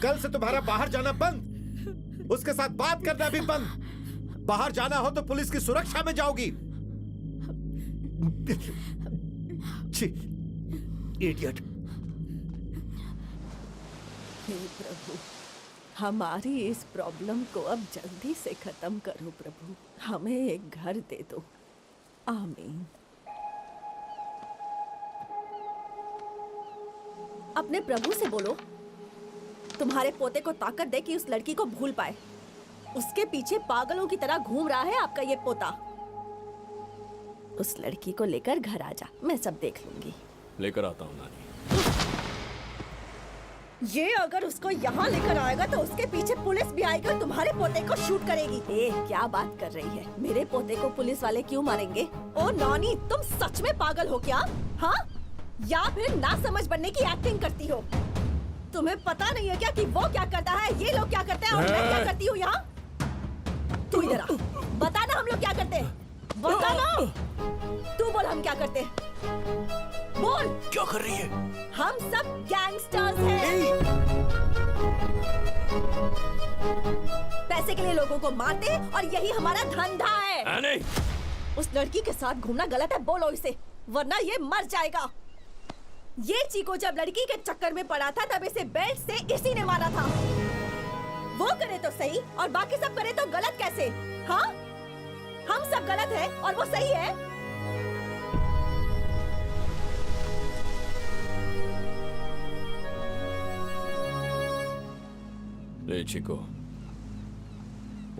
Speaker 2: कल से तुम्हारा बाहर जाना बंद, उसके साथ बात करना भी बंद। बाहर जाना हो तो पुलिस की सुरक्षा में जाओगी। इडियट।
Speaker 5: हे प्रभु, हमारी इस प्रॉब्लम को अब जल्दी से खत्म करो प्रभु। हमें एक घर दे दो। आमीन। अपने प्रभु से बोलो तुम्हारे पोते को ताकत दे कि उस लड़की को भूल पाए। उसके पीछे पागलों की तरह घूम रहा है आपका ये पोता। उस लड़की को लेकर घर आ जा, मैं सब देख लूंगी।
Speaker 6: लेकर आता हूँ नानी।
Speaker 5: ये अगर उसको यहाँ लेकर आएगा तो उसके पीछे पुलिस भी आएगी और तुम्हारे पोते को शूट करेगी। ए, क्या बात कर रही है? मेरे पोते को पुलिस वाले क्यों मारेंगे? ओ नॉनी, तुम सच में पागल हो क्या? हाँ? या फिर ना समझ बनने की एक्टिंग करती हो? तुम्हें पता नहीं है क्या कि वो क्या करता है, ये लोग क्या करते हैं और मैं क्या करती हूँ यहाँ? तू इधर आ, बता ना हम लोग क्या करते हैं। बता ना, तू बोल हम क्या करते हैं। बोल
Speaker 8: क्या कर रही है?
Speaker 5: हम सब गैंगस्टर्स हैं। पैसे के लिए लोगों को मारते हैं और यही हमारा धंधा है।
Speaker 6: नहीं।
Speaker 5: उस लड़की के साथ घूमना गलत है, बोलो इसे, वरना ये मर जाएगा। ये चीको जब लड़की के चक्कर में पड़ा था तब इसे बेल्ट से इसी ने मारा था। वो करे तो सही और बाकी सब करे तो गलत कैसे? हाँ, हम सब गलत है और वो सही है।
Speaker 6: ले चिको,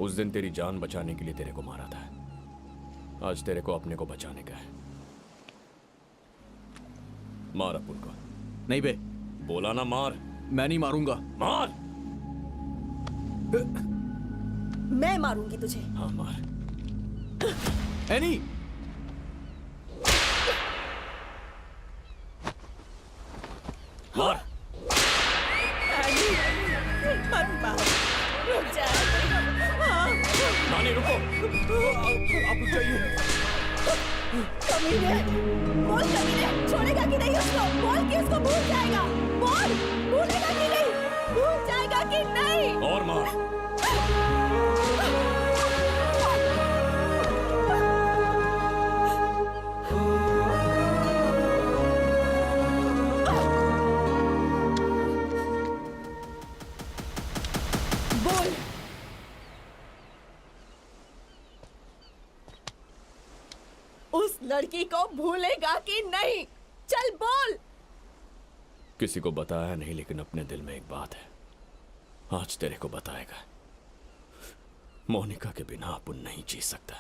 Speaker 6: उस दिन तेरी जान बचाने के लिए तेरे को मारा था, आज तेरे को अपने को बचाने का है। मार अपुन को।
Speaker 13: नहीं बे।
Speaker 6: बोला ना मार।
Speaker 13: मैं नहीं मारूंगा।
Speaker 6: मार।
Speaker 5: मैं मारूंगी तुझे।
Speaker 6: हाँ मार।
Speaker 13: एनी।
Speaker 6: मार।
Speaker 5: मत मार, रुक जा।
Speaker 6: नानी रुको।
Speaker 13: आप रुक जाइए।
Speaker 5: कमीने, बोल कमीने, छोड़ेगा कि नहीं उसको? बोल कि उसको भूल जाएगा। बोल, भूलेगा कि नहीं? भूल जाएगा कि नहीं?
Speaker 6: और मार।
Speaker 5: बोल। उस लड़की को भूलेगा कि नहीं? चल बोल।
Speaker 6: किसी को बताया नहीं लेकिन अपने दिल में एक बात है, आज तेरे को बताएगा। मोनिका के बिना अपुन नहीं जी सकता।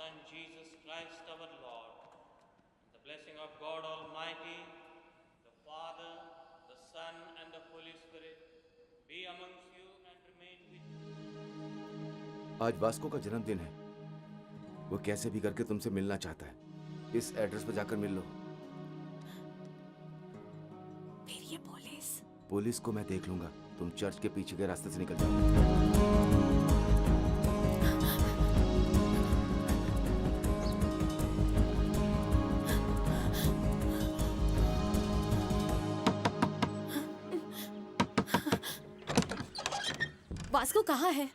Speaker 17: Son Jesus Christ our Lord, the blessing of God Almighty, the Father, the Son, and the Holy Spirit be amongst you and remain with you.
Speaker 7: आज वास्को का जन्मदिन है। वो कैसे भी करके तुमसे मिलना चाहता है। इस एड्रेस पर जाकर मिल लो।
Speaker 5: फिर ये पुलिस?
Speaker 7: पुलिस को मैं देख लूंगा। तुम चर्च के पीछे के रास्ते से निकल जाओ।
Speaker 10: वास्को कहाँ है?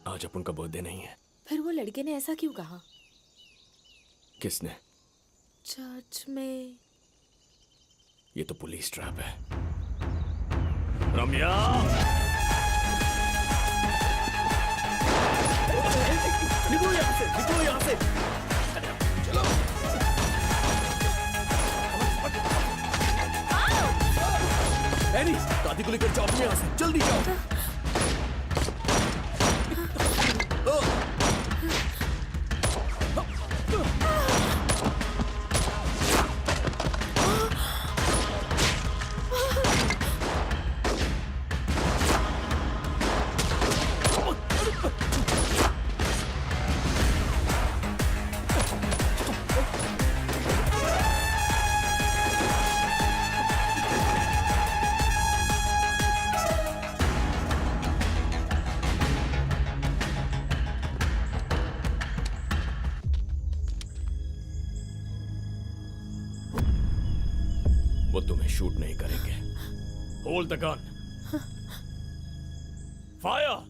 Speaker 6: आज अपन का बर्थडे नहीं है।
Speaker 10: फिर वो लड़के ने ऐसा क्यों कहा?
Speaker 6: किसने?
Speaker 10: चर्च में।
Speaker 6: ये तो पुलिस ट्रैप है। रम्या!
Speaker 8: निकलो यहाँ से, निकलो यहाँ से। चलो। एनी, दादी को लेकर जाओ तुम यहाँ से, जल्दी जाओ।
Speaker 6: वो तुम्हें शूट नहीं करेंगे। Hold the gun. फायर!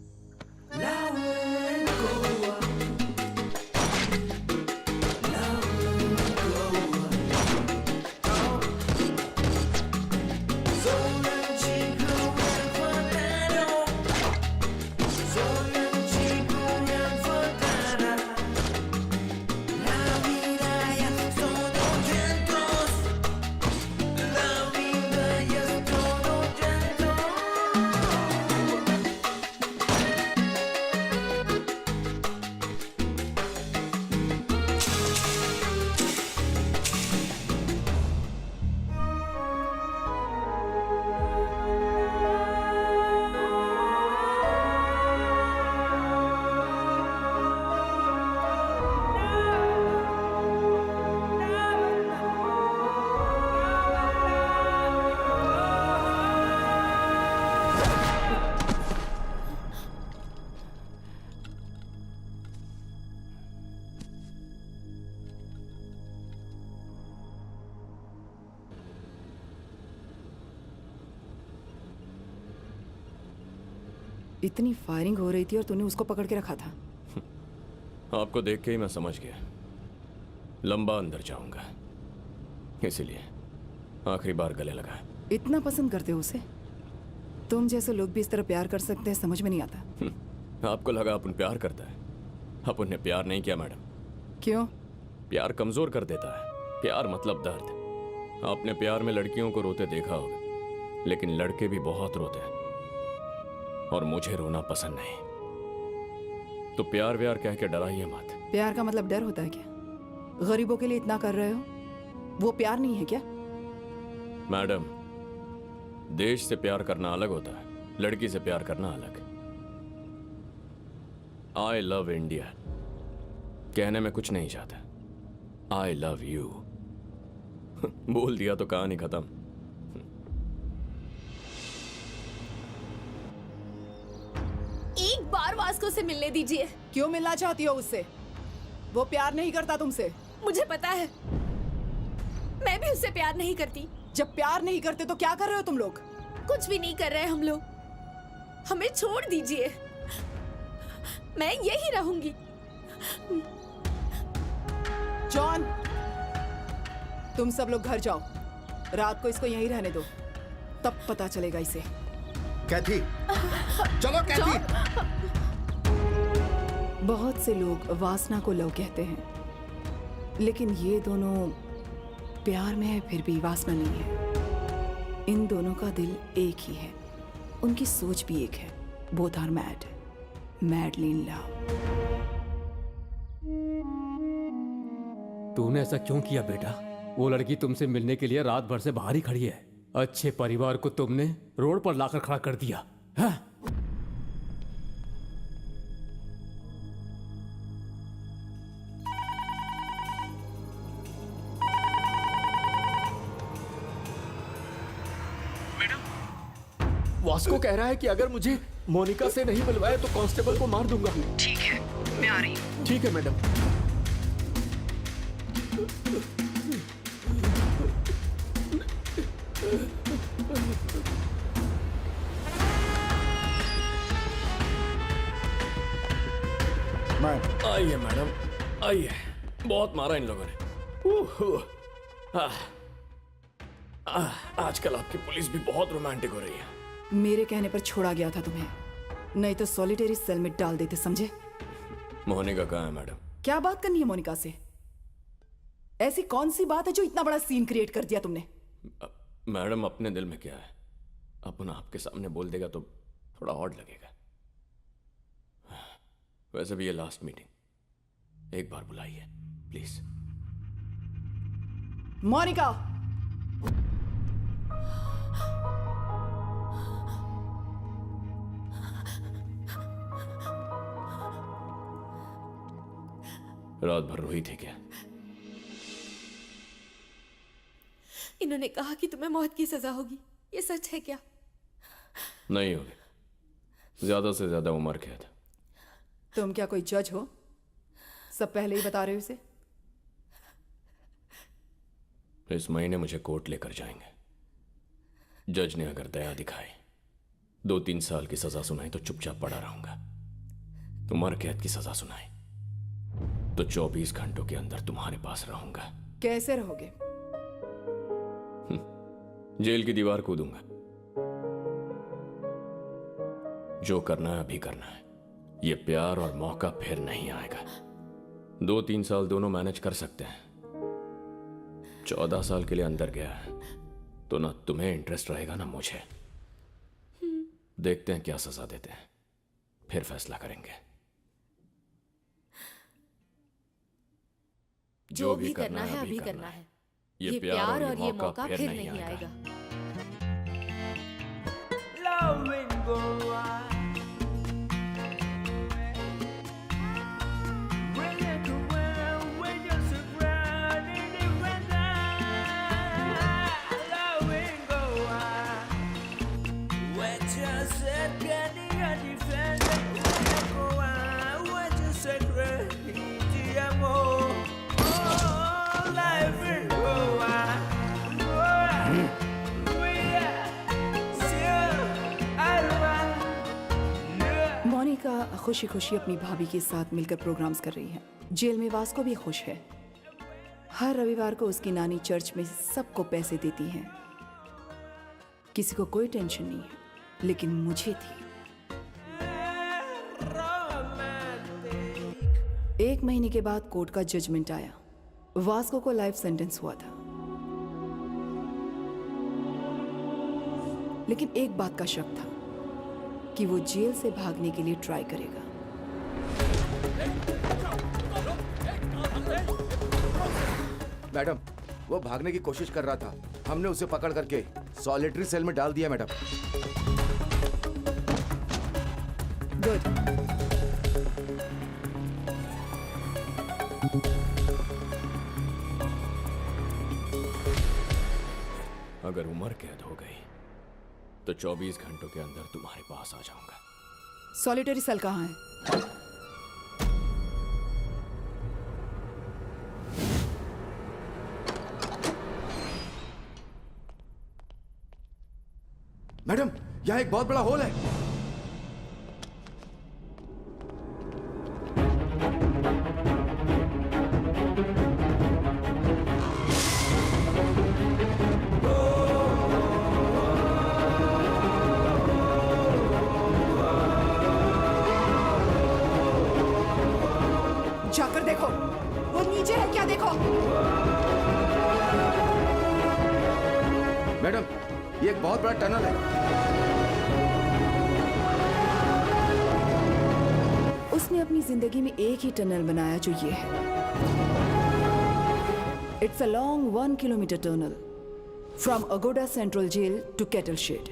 Speaker 1: इतनी फायरिंग हो रही थी और तूने उसको पकड़ के रखा था।
Speaker 6: आपको देख के ही मैं समझ गया। लंबा अंदर जाऊंगा, इसीलिए आखिरी बार गले लगा।
Speaker 1: इतना पसंद करते हो उसे? तुम जैसे लोग भी इस तरह प्यार कर सकते हैं, समझ में नहीं आता।
Speaker 6: आपको लगा अपन प्यार करता है? अपन ने प्यार नहीं किया मैडम।
Speaker 1: क्यों?
Speaker 6: प्यार कमजोर कर देता है। प्यार मतलब दर्द। आपने प्यार में लड़कियों को रोते देखा होगा, लेकिन लड़के भी बहुत रोते हैं और मुझे रोना पसंद नहीं। तो प्यार व्यार कह के डराइए मत।
Speaker 1: प्यार का मतलब डर होता है क्या? गरीबों के लिए इतना कर रहे हो, वो प्यार नहीं है क्या?
Speaker 6: मैडम, देश से प्यार करना अलग होता है, लड़की से प्यार करना अलग। आई लव इंडिया कहने में कुछ नहीं चाहता। आई लव यू बोल दिया तो कहानी खत्म।
Speaker 10: एक बार वास्को से मिलने दीजिए।
Speaker 1: क्यों मिलना चाहती हो उससे? वो प्यार नहीं करता तुमसे।
Speaker 10: मुझे पता है, मैं भी उससे प्यार नहीं करती।
Speaker 1: जब प्यार नहीं करते तो क्या कर रहे हो तुम लोग?
Speaker 10: कुछ भी नहीं कर रहे हम लोग। हमें छोड़ दीजिए, मैं यही रहूंगी।
Speaker 1: जॉन, तुम सब लोग घर जाओ, रात को इसको यहीं रहने दो, तब पता चलेगा इसे।
Speaker 2: कैथी, चलो कैथी।
Speaker 1: बहुत से लोग वासना को लव कहते हैं, लेकिन ये दोनों प्यार में है फिर भी वासना नहीं है। इन दोनों का दिल एक ही है, उनकी सोच भी एक है। Both are mad, madly in love.
Speaker 15: तूने ऐसा क्यों किया बेटा? वो लड़की तुमसे मिलने के लिए रात भर से बाहर ही खड़ी है। अच्छे परिवार को तुमने रोड पर लाकर खड़ा कर दिया है?
Speaker 18: वास्को कह रहा है कि अगर मुझे मोनिका से नहीं मिलवाए तो कांस्टेबल को मार दूंगा।
Speaker 1: ठीक है, मैं आ रही हूँ।
Speaker 18: ठीक है मैडम।
Speaker 6: आइए मैडम, आइए। बहुत मारा इन लोगों ने। आजकल आपकी पुलिस भी बहुत रोमांटिक हो रही है।
Speaker 1: मेरे कहने पर छोड़ा गया था तुम्हें, नहीं तो सॉलिटरी सेल में डाल देते, समझे?
Speaker 6: मोनिका कहाँ है मैडम?
Speaker 1: क्या बात करनी है मोनिका से? ऐसी कौन सी बात है जो इतना बड़ा सीन क्रिएट कर दिया तुमने?
Speaker 6: मैडम, अपने दिल में क्या है अपन आपके सामने बोल देगा तो थोड़ा ऑड लगेगा। वैसे भी ये लास्ट मीटिंग, एक बार बुलाइए प्लीज।
Speaker 1: मोनिका,
Speaker 6: रात भर रोई थी क्या?
Speaker 10: इन्होंने कहा कि तुम्हें मौत की सजा होगी, ये सच है क्या?
Speaker 6: नहीं होगी, ज्यादा से ज्यादा उम्र कैद।
Speaker 1: तुम क्या कोई जज हो? सब पहले ही बता रहे हो इसे।
Speaker 6: इस महीने मुझे कोर्ट लेकर जाएंगे। जज ने अगर दया दिखाई, 2-3 साल की सजा सुनाई तो चुपचाप पड़ा रहूंगा। उम्र कैद की सजा सुनाई तो 24 घंटों के अंदर तुम्हारे पास रहूंगा।
Speaker 1: कैसे रहोगे?
Speaker 6: जेल की दीवार कूदूंगा। जो करना है अभी करना है। ये प्यार और मौका फिर नहीं आएगा। 2-3 साल दोनों मैनेज कर सकते हैं। 14 साल के लिए अंदर गया है तो ना तुम्हें इंटरेस्ट रहेगा ना मुझे। देखते हैं क्या सजा देते हैं, फिर फैसला करेंगे।
Speaker 10: जो भी करना है अभी करना है। ये प्यार और ये मौका फिर नहीं आएगा।
Speaker 1: मोनिका खुशी खुशी अपनी भाभी के साथ मिलकर प्रोग्राम्स कर रही है। जेल में वास्को भी खुश है। हर रविवार को उसकी नानी चर्च में सबको पैसे देती है। किसी को कोई टेंशन नहीं है, लेकिन मुझे थी। 1 महीने के बाद कोर्ट का जजमेंट आया। वास्को को लाइफ सेंटेंस हुआ था, लेकिन एक बात का शक था कि वो जेल से भागने के लिए ट्राई करेगा।
Speaker 7: मैडम, वो भागने की कोशिश कर रहा था। हमने उसे पकड़ करके सॉलिटरी सेल में डाल दिया मैडम।
Speaker 1: गुड।
Speaker 6: अगर उम्र कैद हो गई तो 24 घंटों के अंदर तुम्हारे पास आ जाऊंगा।
Speaker 1: सॉलिटरी सेल कहाँ है?
Speaker 7: मैडम, यहाँ एक बहुत बड़ा होल है।
Speaker 1: जाकर देखो, वो नीचे है क्या? देखो
Speaker 7: मैडम, ये एक बहुत बड़ा टनल है।
Speaker 1: उसने अपनी जिंदगी में एक ही टनल बनाया जो ये है। It's a long 1 kilometre tunnel from Aguada central jail to cattle shed.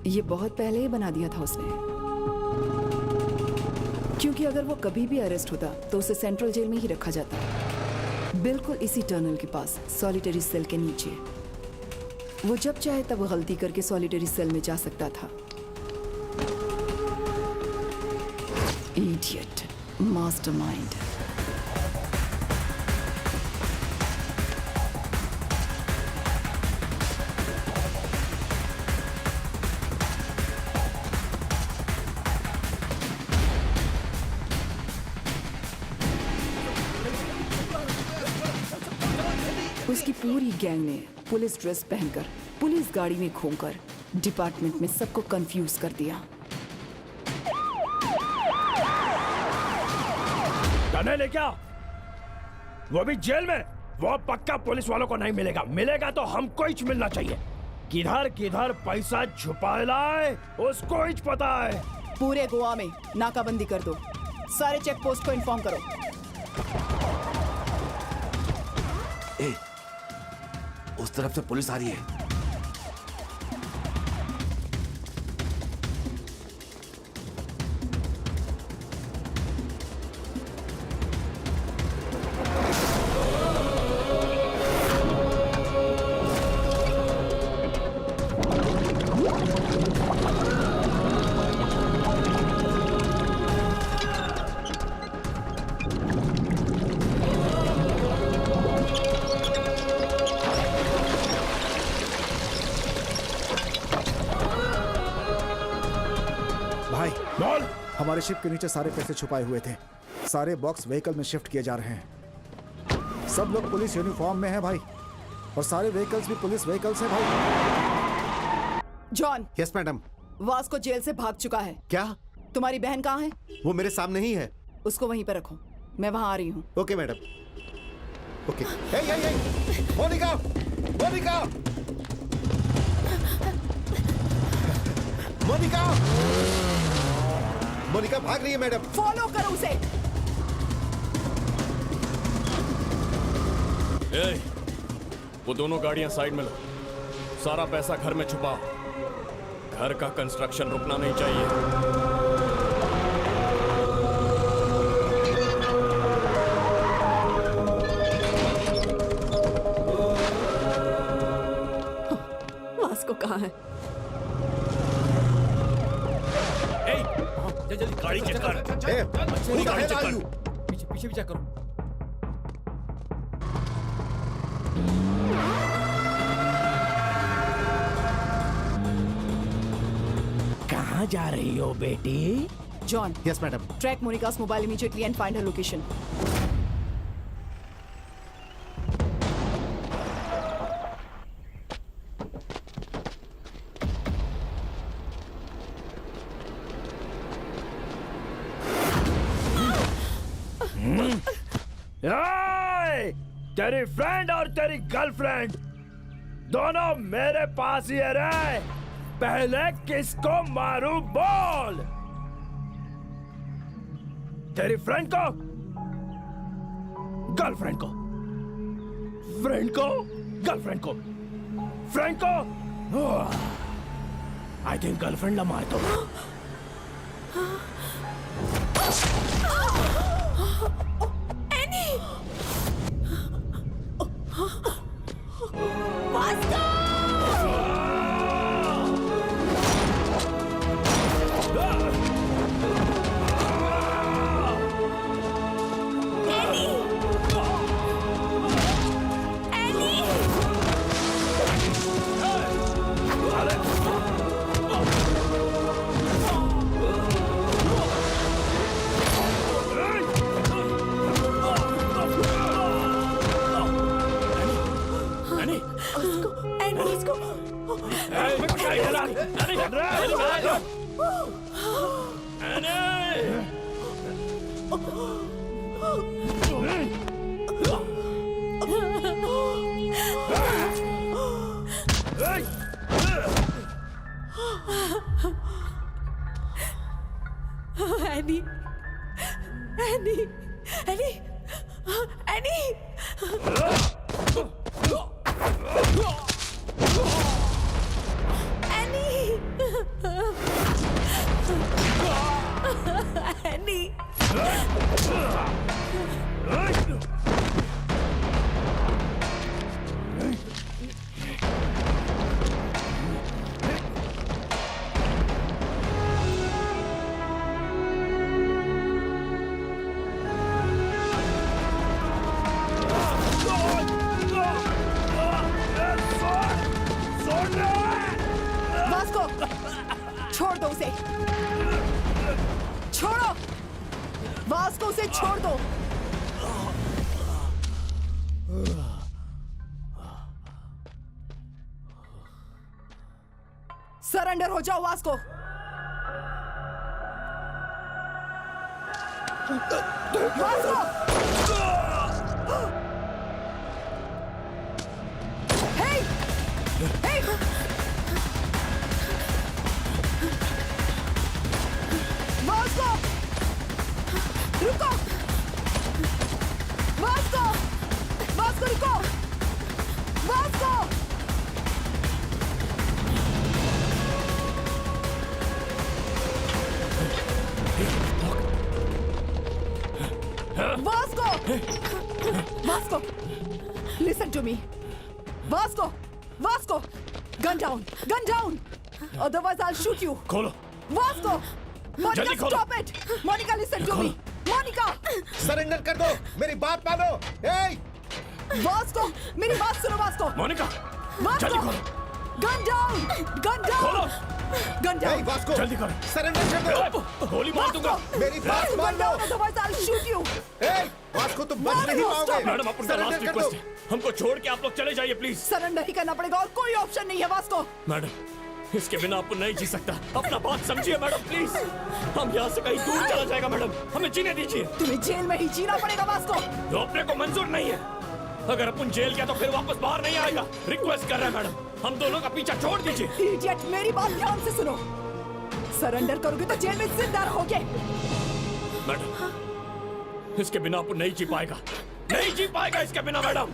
Speaker 1: ये बहुत पहले ही बना दिया था उसने, क्योंकि अगर वो कभी भी अरेस्ट होता तो उसे सेंट्रल जेल में ही रखा जाता, बिल्कुल इसी टनल के पास, सॉलिटरी सेल के नीचे। वो जब चाहे तब गलती करके सॉलिटरी सेल में जा सकता था। Idiot, mastermind. उसकी पूरी गैंग ने पुलिस ड्रेस पहनकर, पुलिस गाड़ी में घूमकर डिपार्टमेंट में सबको कंफ्यूज कर दिया।
Speaker 8: टनल है क्या? वो भी जेल में? वो पक्का पुलिस वालों को नहीं मिलेगा। मिलेगा तो हमको ही मिलना चाहिए। किधर किधर पैसा छुपा लाए उसको ही पता है।
Speaker 1: पूरे गोवा में नाकाबंदी कर दो, सारे चेक पोस्ट को इन्फॉर्म करो।
Speaker 7: उस तरफ से पुलिस आ रही है।
Speaker 11: हमारे शिप के नीचे सारे पैसे छुपाए हुए थे। सारे बॉक्स व्हीकल में शिफ्ट किए जा रहे हैं। सब लोग पुलिस यूनिफॉर्म में हैं भाई, और सारे व्हीकल्स भी पुलिस व्हीकल्स हैं भाई।
Speaker 1: John.
Speaker 2: Yes madam.
Speaker 1: Vasco jail से भाग चुका है।
Speaker 2: क्या?
Speaker 1: तुम्हारी बहन कहाँ है?
Speaker 2: वो मेरे सामने ही है।
Speaker 1: उसको वहीं पर रखो, मैं वहां आ रही हूँ।
Speaker 2: Okay madam. Okay. Monica, Monica, Monica, Monica भाग रही है मैडम।
Speaker 1: फॉलो करो उसे।
Speaker 6: वो दोनों गाड़ियां साइड में लो। सारा पैसा घर में छुपाओ। घर का कंस्ट्रक्शन रुकना नहीं चाहिए।
Speaker 5: वास्को कहाँ है?
Speaker 15: जल्दी
Speaker 6: गाड़ी चेक कर।
Speaker 15: गाड़ी चेक कर। पीछे पीछे भी चेक करो।
Speaker 8: कहाँ जा रही हो बेटी?
Speaker 1: John.
Speaker 2: Yes madam.
Speaker 1: Track Monica's mobile immediately and find her location.
Speaker 8: तेरी फ्रेंड और तेरी गर्लफ्रेंड दोनों मेरे पास ही रहे। पहले किसको मारूं बोल? तेरी फ्रेंड को, गर्लफ्रेंड को, फ्रेंड को, गर्लफ्रेंड को, फ्रेंड को। आई थिंक गर्लफ्रेंड ला मार दो।
Speaker 5: Any any any any any Vasco, छोड़ दो उसे, छोड़ो, वास्को उसे छोड़ दो। सरेंडर हो जाओ Vasco. Vasco! Hey! Hey! Vasco! रुको! वास्को! वास्को रुको! Vasco! Vasco! Vasco! Listen to me. Vasco! Vasco! Gun down! Gun down! Otherwise I'll shoot you.
Speaker 8: खोलो.
Speaker 5: Vasco! Monica,
Speaker 8: जल्दी खोलो.
Speaker 5: stop it! Monica, listen to me. Monica!
Speaker 2: Surrender कर दो, मेरी बात मानो। Hey!
Speaker 5: Vasco! मेरी बात सुनो Vasco!
Speaker 8: मोनिका,
Speaker 5: Vasco!
Speaker 8: जल्दी खोलो.
Speaker 5: Gun down! Gun down!
Speaker 8: खोलो.
Speaker 5: Gun down!
Speaker 2: Hey, वास्को,
Speaker 8: जल्दी करो.
Speaker 2: सरेंडर कर दो।
Speaker 8: गोली मार दूंगा.
Speaker 2: मेरी बात मान
Speaker 5: Gun
Speaker 2: low.
Speaker 5: down, otherwise I'll shoot you.
Speaker 2: Hey, Vasco तुम बच नहीं पाओगे।
Speaker 8: मैडम, अपन का लास्ट
Speaker 2: सरेंडर कर दो।
Speaker 8: रिक्वेस्ट है. हमको छोड़ के आप लोग चले जाइए प्लीज.
Speaker 5: सरेंडर ही करना पड़ेगा और कोई ऑप्शन नहीं है वास्को.
Speaker 8: मैडम, इसके बिना आपको नहीं जी सकता. अपना बात समझिए मैडम प्लीज. हम यहाँ से कहीं दूर चला जाएगा मैडम. हमें जीने दीजिए.
Speaker 5: तुम्हें जेल में ही जीना पड़ेगा वास्को.
Speaker 8: जो अपने को मंजूर नहीं है. अगर अपन जेल गया तो फिर वापस बाहर नहीं आएगा. रिक्वेस्ट कर रहे हैं मैडम, हम दोनों का पीछा छोड़ दीजिए.
Speaker 5: इडियट, मेरी बात ध्यान से सुनो. सरेंडर करोगे तो जेल में जिंदा रहोगे.
Speaker 8: मैडम, इसके बिना अपन नहीं जी पाएगा. नहीं जी पाएगा इसके बिना मैडम.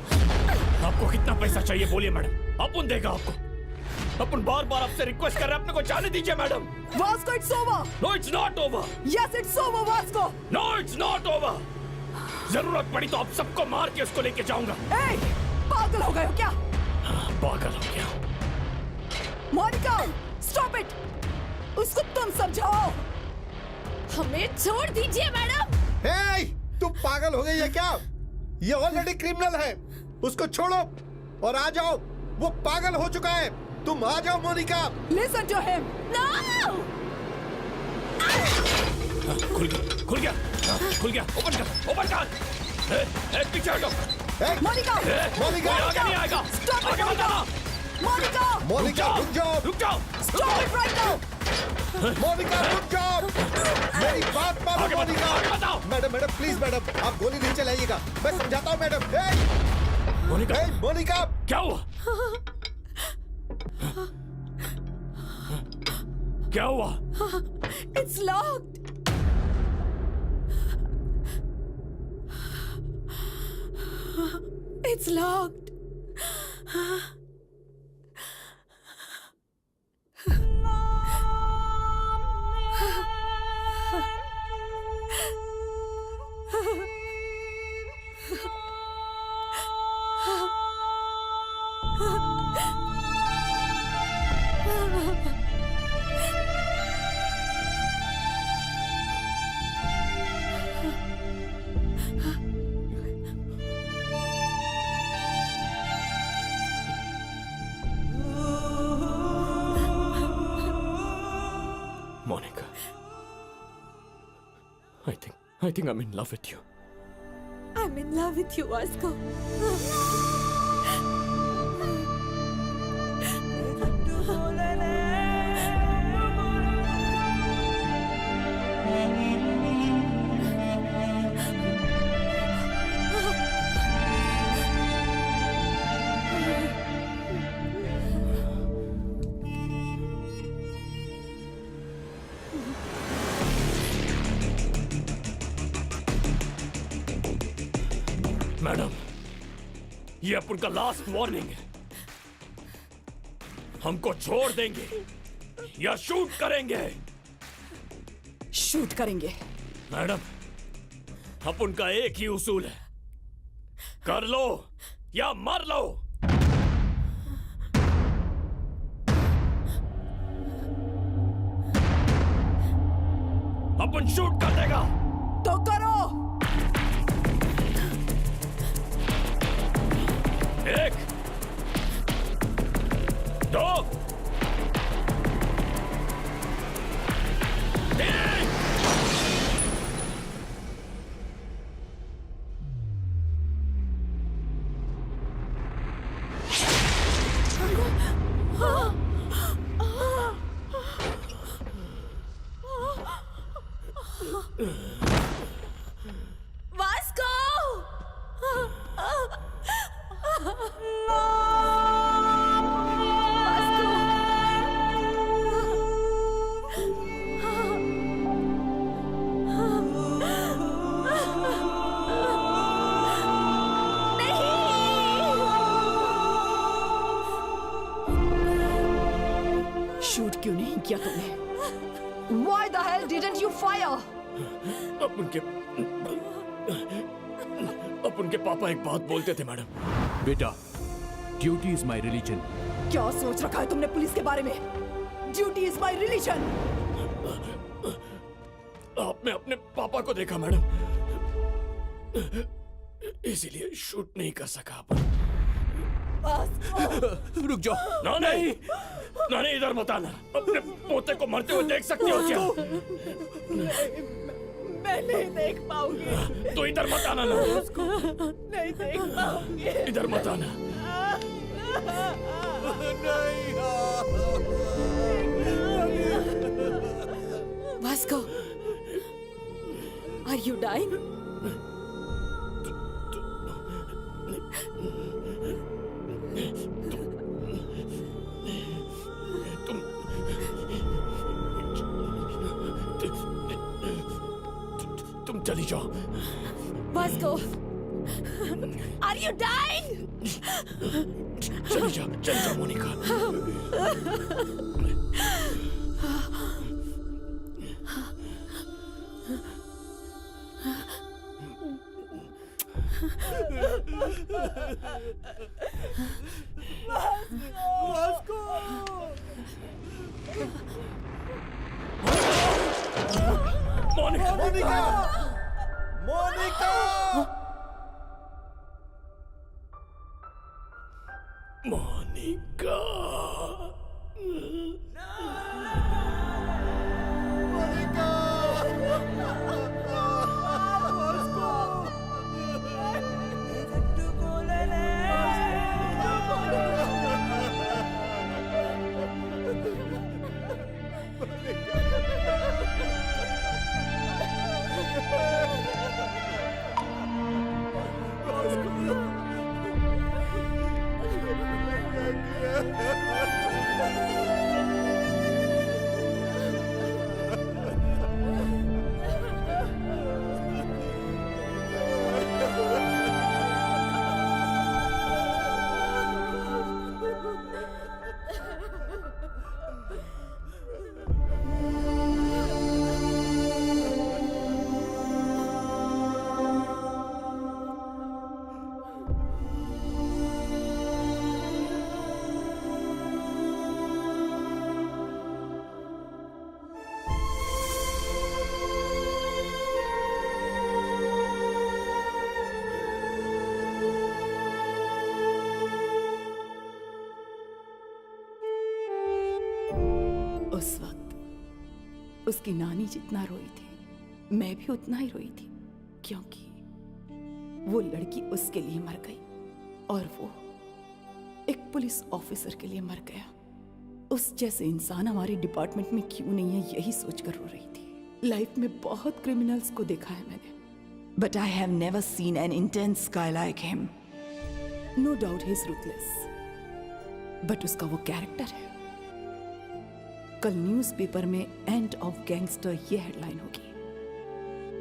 Speaker 8: आपको कितना पैसा चाहिए बोलिए मैडम, अपन देगा आपको. अपन बार बार आपसे रिक्वेस्ट कर रहे हैं, अपने को जाने दीजिए madam.
Speaker 5: Vasco, it's over.
Speaker 8: No it's not over.
Speaker 5: Yes it's over Vasco.
Speaker 8: No it's not over. जरूरत पड़ी तो आप सबको मार के उसको लेके जाऊंगा.
Speaker 5: ए, पागल हो गए हो क्या?
Speaker 8: पागल हो गया.
Speaker 5: Monica, stop it. उसको तुम समझाओ.
Speaker 3: हमें छोड़ दीजिए मैडम.
Speaker 2: Hey, तुम पागल हो गई है क्या? ये ऑलरेडी क्रिमिनल है. उसको छोड़ो और आ जाओ. वो पागल हो चुका है. तुम आ जाओ Monika.
Speaker 5: Listen to him.
Speaker 3: No!
Speaker 8: खुल गया, खुल गया, खुल गया. ओपन कर, ओपन कर. पीछे हटो.
Speaker 5: मोनिका,
Speaker 2: मोनिका,
Speaker 8: आगे नहीं आएगा.
Speaker 5: Stop it,
Speaker 8: आगे मत आना.
Speaker 5: मोनिका,
Speaker 2: मोनिका रुक जाओ.
Speaker 8: रुक जाओ.
Speaker 5: Stop it right now.
Speaker 2: Monika रुक जाओ. मेरी बात मानो Monica. Madam, madam please madam, आप गोली नहीं चलाइएगा. मैं समझाता हूँ मैडम.
Speaker 8: मोनिका,
Speaker 2: मोनिका,
Speaker 8: क्या हुआ? क्या हुआ?
Speaker 5: It's locked. It's locked.
Speaker 8: Monica, I think I'm in love with you.
Speaker 5: I'm in love with you, Vasco.
Speaker 6: Madam, ये अपन का लास्ट वार्निंग है। हमको छोड़ देंगे या शूट करेंगे?
Speaker 5: शूट करेंगे।
Speaker 6: मैडम, अपन का एक ही उसूल है, कर लो या मर लो। अपन शूट कर देगा
Speaker 5: तो करो।
Speaker 6: एक, दो, तीन।
Speaker 5: वास्को! शूट क्यों नहीं किया तुमने? Why the hell didn't you fire?
Speaker 6: अपन के पापा एक बात बोलते थे मैडम।
Speaker 13: बेटा, ड्यूटी इज माई रिलीजन।
Speaker 5: क्या सोच रखा है तुमने पुलिस के बारे में? Duty is my religion.
Speaker 6: आपने अपने पापा को देखा मैडम, इसीलिए शूट नहीं कर सका अपन।
Speaker 13: रुक जाओ।
Speaker 6: ना नहीं, ना नहीं, इधर मत आना। अपने पोते को मरते हुए देख सकते हो क्या?
Speaker 5: मैं नहीं देख पाऊंगी।
Speaker 6: तो इधर मत आना ना।
Speaker 5: नहीं देख पाऊंगी।
Speaker 6: इधर मत आना।
Speaker 5: Vasco, are you dying?
Speaker 6: तुम चली जाओ।
Speaker 5: Vasco, are you dying?
Speaker 6: चली जाओ Monika. Monica,
Speaker 12: Monica, Monica,
Speaker 6: Monika.
Speaker 1: उस वक्त उसकी नानी जितना रोई थी, मैं भी उतना ही रोई थी, क्योंकि वो लड़की उसके लिए मर गई और वो एक पुलिस ऑफिसर के लिए मर गया। उस जैसे इंसान हमारे डिपार्टमेंट में क्यों नहीं है, यही सोचकर रो रही थी। लाइफ में बहुत क्रिमिनल्स को देखा है मैंने, but I have never seen an intense guy like him. No doubt he is ruthless, but उसका वो कैरेक्टर है। कल न्यूज़पेपर में एंड ऑफ गैंगस्टर ये हेडलाइन होगी,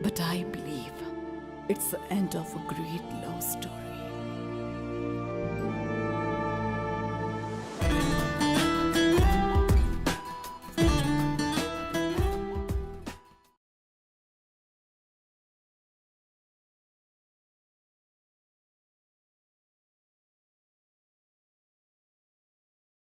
Speaker 1: but I believe It's the end of a great love story.